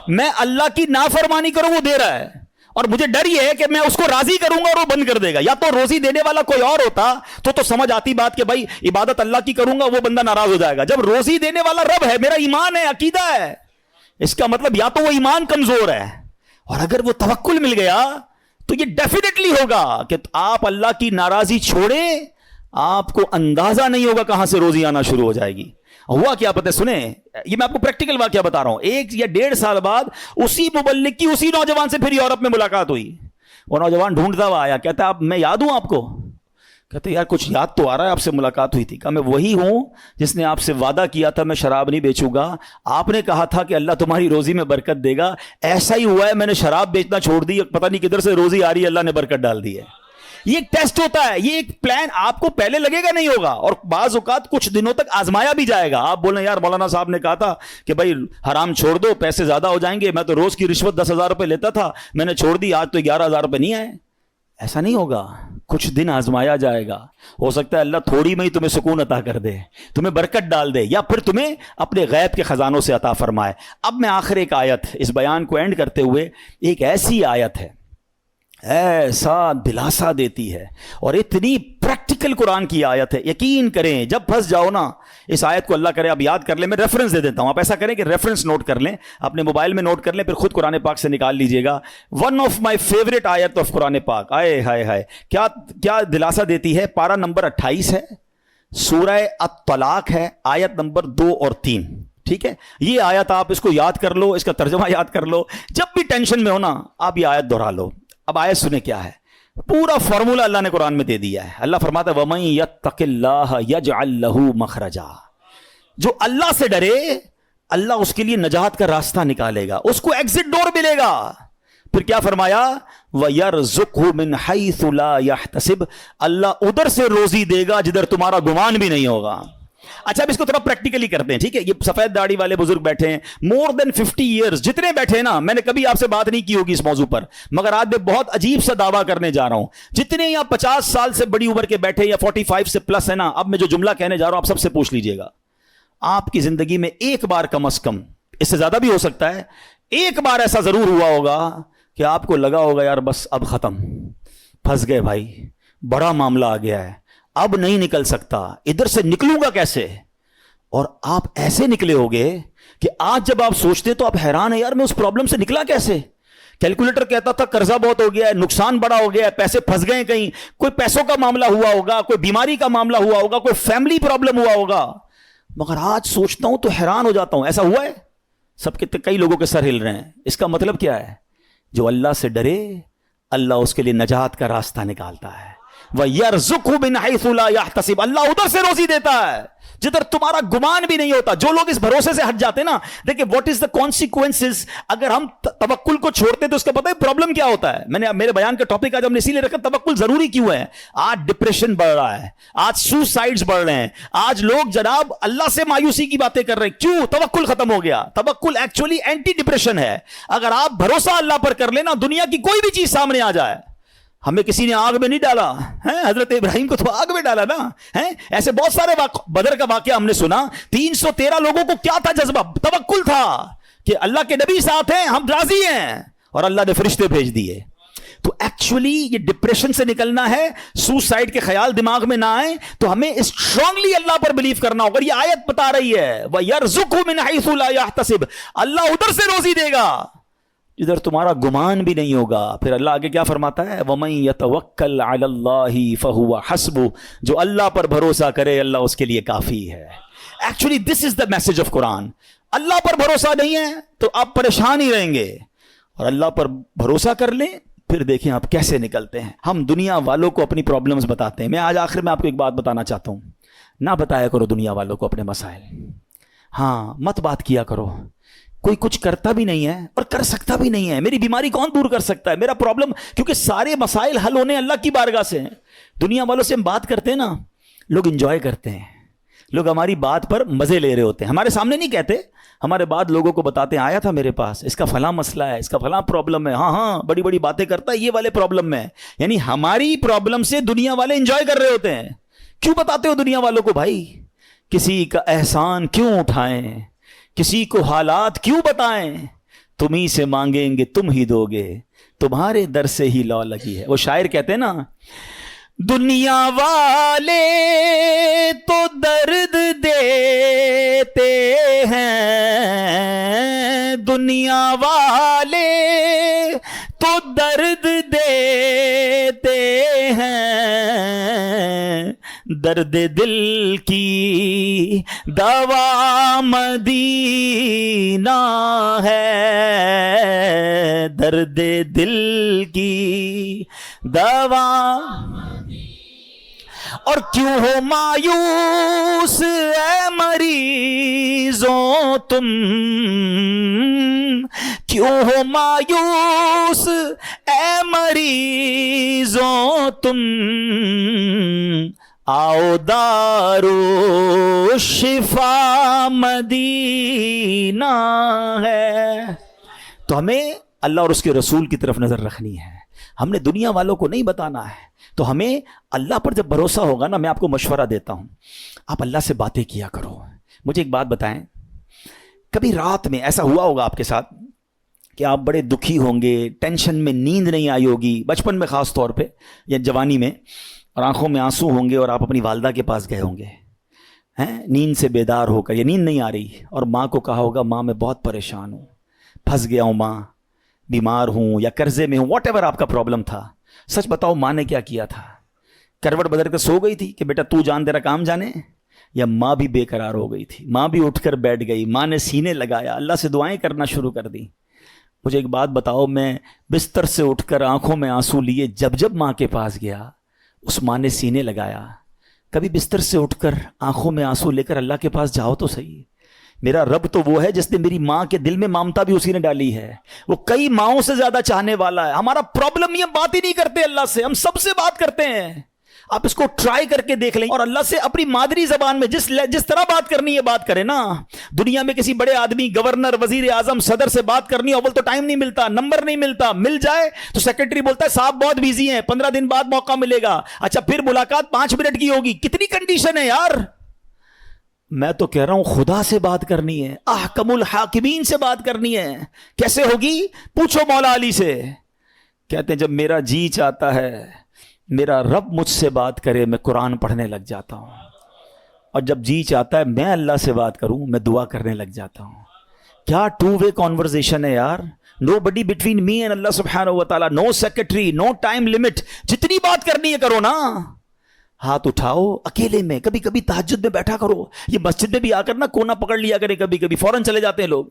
میں اللہ کی نافرمانی کروں وہ دے رہا ہے, اور مجھے ڈر یہ ہے کہ میں اس کو راضی کروں گا اور وہ بند کر دے گا. یا تو روزی دینے والا کوئی اور ہوتا تو سمجھ آتی بات کہ بھائی عبادت اللہ کی کروں گا, وہ بندہ ناراض ہو جائے گا. جب روزی دینے والا رب ہے, میرا ایمان ہے, عقیدہ ہے, اس کا مطلب یا تو وہ ایمان کمزور ہے, اور اگر وہ توکل مل گیا تو یہ ڈیفینیٹلی ہوگا کہ آپ اللہ کی ناراضی چھوڑیں, آپ کو اندازہ نہیں ہوگا کہاں سے روزی آنا شروع ہو جائے گی. ہوا کیا پتہ, سنیں, یہ میں آپ کو پریکٹیکل واقعہ بتا رہا ہوں. 1 یا 1.5 سال بعد اسی مبلغ کی اسی نوجوان سے پھر یورپ میں ملاقات ہوئی. وہ نوجوان ڈھونڈتا ہوا آیا, کہتا ہے میں یاد ہوں آپ کو؟ کہتے یار کچھ یاد تو آ رہا ہے, آپ سے ملاقات ہوئی تھی. کہا میں وہی ہوں جس نے آپ سے وعدہ کیا تھا میں شراب نہیں بیچوں گا. آپ نے کہا تھا کہ اللہ تمہاری روزی میں برکت دے گا. ایسا ہی ہوا ہے, میں نے شراب بیچنا چھوڑ دی, پتہ نہیں کدھر سے روزی آ رہی ہے, اللہ نے برکت ڈال دی ہے. یہ ایک ٹیسٹ ہوتا ہے, یہ ایک پلان آپ کو پہلے لگے گا نہیں ہوگا, اور بعض اوقات کچھ دنوں تک آزمایا بھی جائے گا. آپ بولیں یار مولانا صاحب نے کہا تھا کہ بھائی حرام چھوڑ دو, پیسے زیادہ ہو جائیں گے, میں تو روز کی رشوت 10,000 روپے لیتا تھا, میں نے چھوڑ دی, آج تو 11,000 روپے نہیں آئے. ایسا نہیں ہوگا, کچھ دن آزمایا جائے گا. ہو سکتا ہے اللہ تھوڑی میں ہی تمہیں سکون عطا کر دے, تمہیں برکت ڈال دے, یا پھر تمہیں اپنے غیب کے خزانوں سے عطا فرمائے. اب میں آخر ایک آیت, اس بیان کو اینڈ کرتے ہوئے, ایک ایسی آیت ہے ایسا دلاسا دیتی ہے, اور اتنی پریکٹیکل قرآن کی آیت ہے. یقین کریں جب پھنس جاؤ نا, اس آیت کو اللہ کرے آپ یاد کر لیں, میں ریفرنس دے دیتا ہوں, آپ ایسا کریں کہ ریفرنس نوٹ کر لیں, اپنے موبائل میں نوٹ کر لیں, پھر خود قرآن پاک سے نکال لیجئے گا. ون آف مائی فیوریٹ آیت آف قرآن پاک. آئے ہائے ہائے, کیا دلاسا دیتی ہے. پارہ نمبر 28 ہے, سورہ الطلاق ہے, آیت نمبر 2 اور 3. ٹھیک ہے, یہ آیت آپ اس کو یاد کر لو, اس کا ترجمہ یاد کر لو, جب بھی ٹینشن میں ہو نا آپ یہ آیت دہرا لو. اب آیت سنیں کیا ہے, پورا فارمولہ اللہ نے قرآن میں دے دیا ہے. اللہ فرماتا ہے وَمَن يَتَّقِ اللَّهَ يَجْعَل لَّهُ مَخْرَجًا. جو اللہ سے ڈرے اللہ اس کے لیے نجات کا راستہ نکالے گا, اس کو ایگزٹ ڈور ملے گا. پھر کیا فرمایا, وَيَرْزُقْهُ مِنْ حَيْثُ لَا يَحْتَسِبْ, اللہ ادھر سے روزی دے گا جدھر تمہارا گمان بھی نہیں ہوگا. اچھا اب اس کو تھوڑا پریکٹیکلی کرتے ہیں, ٹھیک ہے. یہ سفید داڑھی والے بزرگ بیٹھے ہیں, مور دین 50 ایئرز جتنے بیٹھے ہیں نا, میں نے کبھی آپ سے بات نہیں کی ہوگی اس موضوع پر, مگر آج میں بہت عجیب سا دعویٰ کرنے جا رہا ہوں. جتنے یہاں 50 سال سے بڑی عمر کے بیٹھے یا 45 سے پلس ہے نا, اب میں جو جملہ کہنے جا رہا ہوں آپ سب سے پوچھ لیجئے گا. آپ کی زندگی میں ایک بار کم از کم, اس سے زیادہ بھی ہو سکتا ہے, ایک بار ایسا ضرور ہوا ہوگا کہ آپ کو لگا ہوگا یار بس اب ختم, پھنس گئے بھائی, بڑا معاملہ آ گیا ہے, اب نہیں نکل سکتا, ادھر سے نکلوں گا کیسے. اور آپ ایسے نکلے ہوگے کہ آج جب آپ سوچتے ہیں تو آپ حیران ہیں, یار میں اس پرابلم سے نکلا کیسے. کیلکولیٹر کہتا تھا قرضہ بہت ہو گیا ہے, نقصان بڑا ہو گیا ہے, پیسے پھنس گئے کہیں, کوئی پیسوں کا معاملہ ہوا ہوگا, کوئی بیماری کا معاملہ ہوا ہوگا, کوئی فیملی پرابلم ہوا ہوگا. مگر آج سوچتا ہوں تو حیران ہو جاتا ہوں, ایسا ہوا ہے. سب کے کئی لوگوں کے سر ہل رہے ہیں. اس کا مطلب کیا ہے, جو اللہ سے ڈرے اللہ اس کے لیے نجات کا راستہ نکالتا ہے. وَيَرْزُقْهُ مِنْ حَيْثُ لَا يَحْتَسِبْ, اللہ ادھر سے روزی دیتا ہے جدھر تمہارا گمان بھی نہیں ہوتا. جو لوگ اس بھروسے سے ہٹ جاتے نا, دیکھیں واٹ از دا کانسیکوینسز, اگر ہم توکل کو چھوڑتے تو اس کا پتہ ہے پرابلم کیا ہوتا ہے. میں نے میرے بیان کا ٹاپک آج ہم نے اسی لیے رکھا, توکل ضروری کیوں ہے. آج ڈپریشن بڑھ رہا ہے, آج سوسائڈز بڑھ رہے ہیں, آج لوگ جناب اللہ سے مایوسی کی باتیں کر رہے ہیں. کیوں؟ توکل ختم ہو گیا. توکل ایکچولی اینٹی ڈپریشن ہے. اگر آپ بھروسہ اللہ پر کر لینا, دنیا کی کوئی بھی چیز سامنے آ جائے. ہمیں کسی نے آگ میں نہیں ڈالا, حضرت ابراہیم کو تو آگ میں ڈالا نا. ایسے بہت سارے بدر کا واقعہ ہم نے سنا. 313 لوگوں کو کیا تھا جذبہ, توکل تھا کہ اللہ کے نبی ساتھ ہیں, ہم راضی ہیں, اور اللہ نے فرشتے بھیج دیے. تو ایکچولی یہ ڈپریشن سے نکلنا ہے, سوسائڈ کے خیال دماغ میں نہ آئے, تو ہمیں اسٹرانگلی اللہ پر بلیو کرنا ہوگا. یہ آیت بتا رہی ہے وَيَرْزُقْهُ مِنْ حَيْثُ لَا يَحْتَسِبْ, اللہ ادھر سے روزی دے گا جدھر تمہارا گمان بھی نہیں ہوگا. پھر اللہ آگے کیا فرماتا ہے, وَمَن يَتَوَكَّلْ عَلَى اللَّهِ فَهُوَ حَسْبُهُ, جو اللہ پر بھروسہ کرے اللہ اس کے لیے کافی ہے. Actually this is the message of Quran. اللہ پر بھروسہ نہیں ہے تو آپ پریشان ہی رہیں گے, اور اللہ پر بھروسہ کر لیں پھر دیکھیں آپ کیسے نکلتے ہیں. ہم دنیا والوں کو اپنی پرابلمز بتاتے ہیں. میں آج آخر میں آپ کو ایک بات بتانا چاہتا ہوں, نہ بتایا کرو دنیا والوں کو اپنے مسائل. ہاں مت بات کیا کرو, کوئی کچھ کرتا بھی نہیں ہے اور کر سکتا بھی نہیں ہے. میری بیماری کون دور کر سکتا ہے, میرا پرابلم, کیونکہ سارے مسائل حل ہونے اللہ کی بارگاہ سے ہیں. دنیا والوں سے ہم بات کرتے ہیں نا, لوگ انجوائے کرتے ہیں, لوگ ہماری بات پر مزے لے رہے ہوتے ہیں. ہمارے سامنے نہیں کہتے, ہمارے بعد لوگوں کو بتاتے ہیں, آیا تھا میرے پاس, اس کا فلاں مسئلہ ہے, اس کا فلاں پرابلم ہے, ہاں بڑی بڑی باتیں کرتا ہے, یہ والے پرابلم میں. یعنی ہماری پرابلم سے دنیا والے انجوائے کر رہے ہوتے ہیں. کیوں بتاتے ہو دنیا والوں کو بھائی, کسی کا احسان کیوں اٹھائیں, کسی کو حالات کیوں بتائیں, تم ہی سے مانگیں گے تم ہی دو گے, تمہارے در سے ہی لو لگی ہے. وہ شاعر کہتے ہیں نا, دنیا والے تو درد دیتے ہیں, دنیا والے تو درد دیتے ہیں, درد دل کی دوا مدینہ ہے, درد دل کی دوا. اور کیوں ہو مایوس اے مریضوں تم, کیوں ہو مایوس اے مریضوں تم, آؤ دارو شفا مدینہ ہے. تو ہمیں اللہ اور اس کے رسول کی طرف نظر رکھنی ہے, ہم نے دنیا والوں کو نہیں بتانا ہے. تو ہمیں اللہ پر جب بھروسہ ہوگا نا, میں آپ کو مشورہ دیتا ہوں, آپ اللہ سے باتیں کیا کرو. مجھے ایک بات بتائیں, کبھی رات میں ایسا ہوا ہوگا آپ کے ساتھ کہ آپ بڑے دکھی ہوں گے, ٹینشن میں نیند نہیں آئی ہوگی, بچپن میں خاص طور پہ یا جوانی میں, اور آنکھوں میں آنسو ہوں گے, اور آپ اپنی والدہ کے پاس گئے ہوں گے نیند سے بیدار ہو کر, یا نیند نہیں آ رہی, اور ماں کو کہا ہوگا ماں میں بہت پریشان ہوں, پھنس گیا ہوں ماں, بیمار ہوں یا قرضے میں ہوں, واٹ ایور آپ کا پرابلم تھا. سچ بتاؤ ماں نے کیا کیا تھا, کروٹ بدل کر سو گئی تھی کہ بیٹا تو جان تیرا کام جانے, یا ماں بھی بے قرار ہو گئی تھی, ماں بھی اٹھ کر بیٹھ گئی, ماں نے سینے لگایا, اللہ سے دعائیں کرنا شروع کر دی. مجھے ایک بات بتاؤ, میں بستر سے اٹھ کر آنکھوں میں آنسو لیے جب جب ماں کے پاس گیا, اس ماں نے سینے لگایا, کبھی بستر سے اٹھ کر آنکھوں میں آنسو لے کر اللہ کے پاس جاؤ تو صحیح. میرا رب تو وہ ہے جس نے میری ماں کے دل میں ممتا بھی اسی نے ڈالی ہے. وہ کئی ماؤں سے زیادہ چاہنے والا ہے. ہمارا پرابلم یہ بات ہی نہیں کرتے اللہ سے, ہم سب سے بات کرتے ہیں. آپ اس کو ٹرائی کر کے دیکھ لیں اور اللہ سے اپنی مادری زبان میں جس طرح بات کرنی ہے بات کریں نا. دنیا میں کسی بڑے آدمی, گورنر, وزیر اعظم, صدر سے بات کرنی ہے, اول تو ٹائم نہیں ملتا, نمبر نہیں ملتا, مل جائے تو سیکرٹری بولتا ہے صاحب بہت بیزی ہیں, 15 دن بعد موقع ملے گا. اچھا پھر ملاقات 5 منٹ کی ہوگی. کتنی کنڈیشن ہے یار. میں تو کہہ رہا ہوں خدا سے بات کرنی ہے, احکم الحاکمین سے بات کرنی ہے. کیسے ہوگی؟ پوچھو مولا علی سے. کہتے ہیں جب میرا جی چاہتا ہے میرا رب مجھ سے بات کرے, میں قرآن پڑھنے لگ جاتا ہوں. اور جب جی چاہتا ہے میں اللہ سے بات کروں, میں دعا کرنے لگ جاتا ہوں. کیا ٹو وے کانورزیشن ہے یار. نو بڈی بٹوین می اینڈ اللہ سبحانہ و تعالیٰ, نو سیکرٹری, نو ٹائم لمٹ. جتنی بات کرنی ہے کرو نا. ہاتھ اٹھاؤ اکیلے میں, کبھی کبھی تہجد میں بیٹھا کرو. یہ مسجد میں بھی آ کر نا کونا پکڑ لیا کرے, کبھی کبھی فوراً چلے جاتے ہیں لوگ,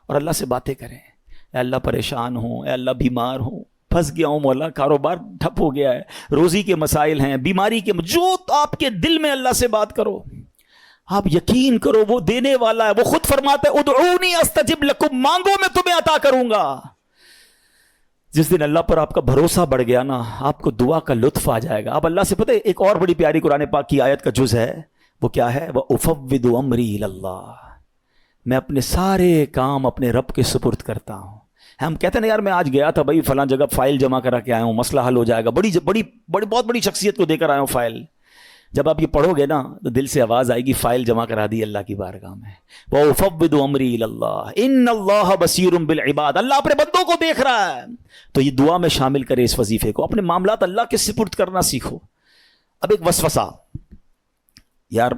اور اللہ سے باتیں کریں. اے اللہ پریشان ہوں, اے اللہ بیمار ہوں, پھنس گیا ہوں مولا, کاروبار ٹھپ ہو گیا ہے, روزی کے مسائل ہیں, بیماری کے, جو آپ کے دل میں اللہ سے بات کرو. آپ یقین کرو وہ دینے والا ہے. وہ خود فرماتا ہے ادعونی استجب لکم, مانگو میں تمہیں عطا کروں گا. جس دن اللہ پر آپ کا بھروسہ بڑھ گیا نا, آپ کو دعا کا لطف آ جائے گا. آپ اللہ سے پتہ ہے ایک اور بڑی پیاری قرآن پاک کی آیت کا جز ہے, وہ کیا ہے؟ وَأُفَوِّضُ أَمْرِي إِلَى اللَّهِ, میں اپنے سارے کام اپنے رب کے سپرد کرتا ہوں. ہم کہتے ہیں نا یار میں آج گیا تھا بھائی فلاں جگہ, فائل جمع کرا کے آیا ہوں, مسئلہ حل ہو جائے گا, بہت بڑی شخصیت کو دے کر آیا ہوں فائل. جب آپ یہ پڑھو گے نا تو دل سے آواز آئے گی فائل جمع کرا دی اللہ کی بارگاہ میں. وَأُفَوِّضُ أَمْرِي إِلَى اللَّهِ إِنَّ اللَّهَ بَصِيرٌ بِالْعِبَادِ, اللہ اپنے بندوں کو دیکھ رہا ہے. تو یہ دعا میں شامل کرے اس وظیفے کو, اپنے معاملات اللہ کے سپرد کرنا سیکھو. اب ایک وسوسہ, یار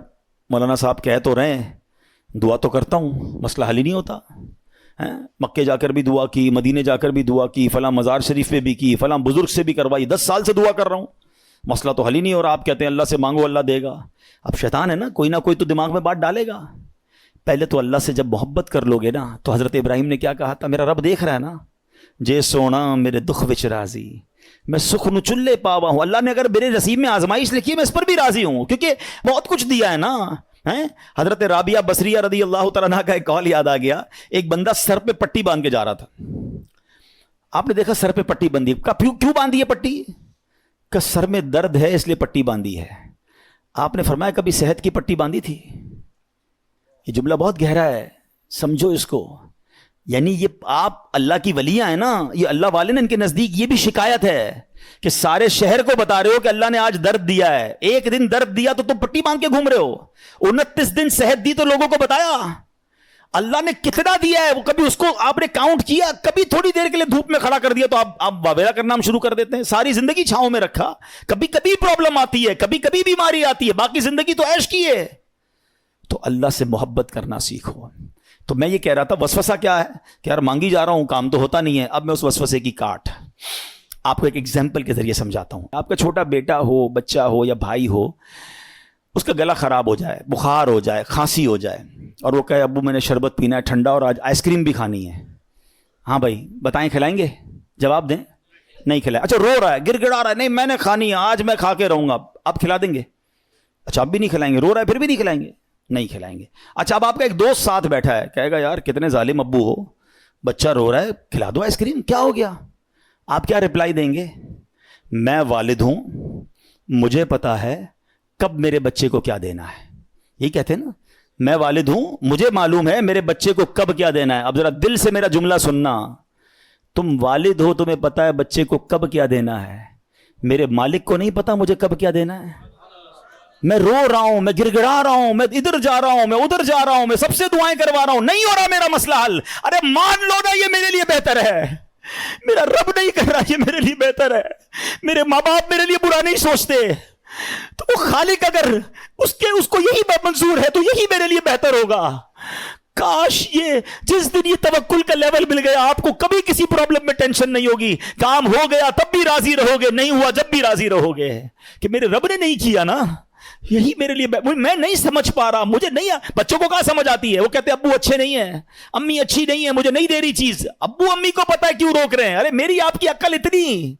مولانا صاحب کہہ تو رہے ہیں دعا تو کرتا ہوں, مسئلہ حل ہی نہیں ہوتا. مکے جا کر بھی دعا کی, مدینے جا کر بھی دعا کی, فلاں مزار شریف پہ بھی کی, فلاں بزرگ سے بھی کروائی, 10 سال سے دعا کر رہا ہوں, مسئلہ تو حل ہی نہیں ہو رہا. آپ کہتے ہیں اللہ سے مانگو اللہ دے گا. اب شیطان ہے نا, کوئی نہ کوئی تو دماغ میں بات ڈالے گا. پہلے تو اللہ سے جب محبت کر لو گے نا, تو حضرت ابراہیم نے کیا کہا تھا, میرا رب دیکھ رہا ہے نا, جے سونا میرے دکھ وچ راضی, میں سکھ نو چلے پاوا ہوں. اللہ نے اگر میرے نصیب میں آزمائش لکھی ہے میں اس پر بھی راضی ہوں, کیونکہ بہت کچھ دیا ہے نا. حضرت رابعہ بصریہ رضی اللہ تعالیٰ عنہ کا ایک قول یاد آ گیا. ایک بندہ سر پہ پٹی باندھ کے جا رہا تھا. آپ نے دیکھا سر پہ پٹی بندھی, کیوں باندھی ہے پٹی؟ کہ سر میں درد ہے اس لیے پٹی باندھی ہے. آپ نے فرمایا کبھی صحت کی پٹی باندھی تھی؟ یہ جملہ بہت گہرا ہے, سمجھو اس کو. یعنی یہ آپ اللہ کی ولیاں ہیں نا, یہ اللہ والے نے ان کے نزدیک یہ بھی شکایت ہے کہ سارے شہر کو بتا رہے ہو کہ اللہ نے آج درد دیا ہے. ایک دن درد دیا تو تم پٹی باندھ کے گھوم رہے ہو. 29 دن صحت دی تو لوگوں کو بتایا اللہ نے کتنا دیا ہے. وہ کبھی اس کو آپ نے کاؤنٹ کیا؟ کبھی تھوڑی دیر کے لیے دھوپ میں کھڑا کر دیا تو آپ واویلا کرنا ہم شروع کر دیتے ہیں. ساری زندگی چھاؤں میں رکھا, کبھی کبھی پرابلم آتی ہے, کبھی کبھی بیماری آتی ہے, باقی زندگی تو عیش کی ہے. تو اللہ سے محبت کرنا سیکھو. تو میں یہ کہہ رہا تھا وسوسہ کیا ہے کہ یار مانگی جا رہا ہوں کام تو ہوتا نہیں ہے. اب میں اس وسوسے کی کاٹ آپ کو ایک ایگزامپل کے ذریعے سمجھاتا ہوں. آپ کا چھوٹا بیٹا ہو, بچہ ہو یا بھائی ہو, اس کا گلا خراب ہو جائے, بخار ہو جائے, کھانسی ہو جائے, اور وہ کہے ابو میں نے شربت پینا ہے ٹھنڈا اور آج آئس کریم بھی کھانی ہے. ہاں بھائی بتائیں کھلائیں گے؟ جواب دیں. نہیں کھلائیں. اچھا رو رہا ہے, گر گڑا رہا ہے, نہیں میں نے کھانی ہے آج میں کھا کے رہوں گا, آپ کھلا دیں گے؟ اچھا آپ بھی نہیں کھلائیں گے. رو رہا ہے پھر بھی نہیں کھلائیں گے؟ نہیں کھلائیں گے. اچھا اب آپ کا ایک دوست ساتھ بیٹھا ہے, کہے گا یار کتنے ظالم ابو ہو, بچہ رو رہا ہے کھلا دو آئس کریم, کیا ہو گیا؟ آپ کیا رپلائی دیں گے؟ میں والد ہوں, مجھے پتا ہے کب میرے بچے کو کیا دینا ہے. یہی کہتے ہیں نا, میں والد ہوں مجھے معلوم ہے میرے بچے کو کب کیا دینا ہے. اب ذرا دل سے میرا جملہ سننا, تم والد ہو تمہیں پتا ہے بچے کو کب کیا دینا ہے, میرے مالک کو نہیں پتا مجھے کب کیا دینا ہے. میں رو رہا ہوں, میں گر گڑا رہا ہوں, میں ادھر جا رہا ہوں, میں ادھر جا رہا ہوں, میں سب سے دعائیں کروا رہا ہوں, نہیں ہو رہا میرا مسئلہ حل. ارے مان لو نا یہ میرے لیے بہتر ہے, میرا رب نہیں کر رہا یہ میرے لیے بہتر ہے, میرے ماں باپ میرے لیے برا نہیں سوچتے, تو وہ خالق اگر اس کو یہی منظور ہے تو یہی میرے لیے بہتر ہوگا. کاش یہ جس دن یہ توکل کا لیول مل گیا آپ کو کبھی کسی پرابلم میں ٹینشن نہیں ہوگی. کام ہو گیا تب بھی راضی رہو گے, نہیں ہوا جب بھی راضی رہو گے کہ میرے رب نے نہیں کیا نا, یہی میرے لیے. میں نہیں سمجھ پا رہا, مجھے نہیں. بچوں کو کہاں سمجھ آتی ہے, وہ کہتے ہیں ابو اچھے نہیں ہیں, امی اچھی نہیں ہے, مجھے نہیں دے رہی چیز. ابو امی کو پتا ہے کیوں روک رہے ہیں. ارے میری آپ کی عقل اتنی,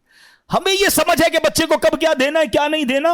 ہمیں یہ سمجھ ہے کہ بچے کو کب کیا دینا ہے کیا نہیں دینا.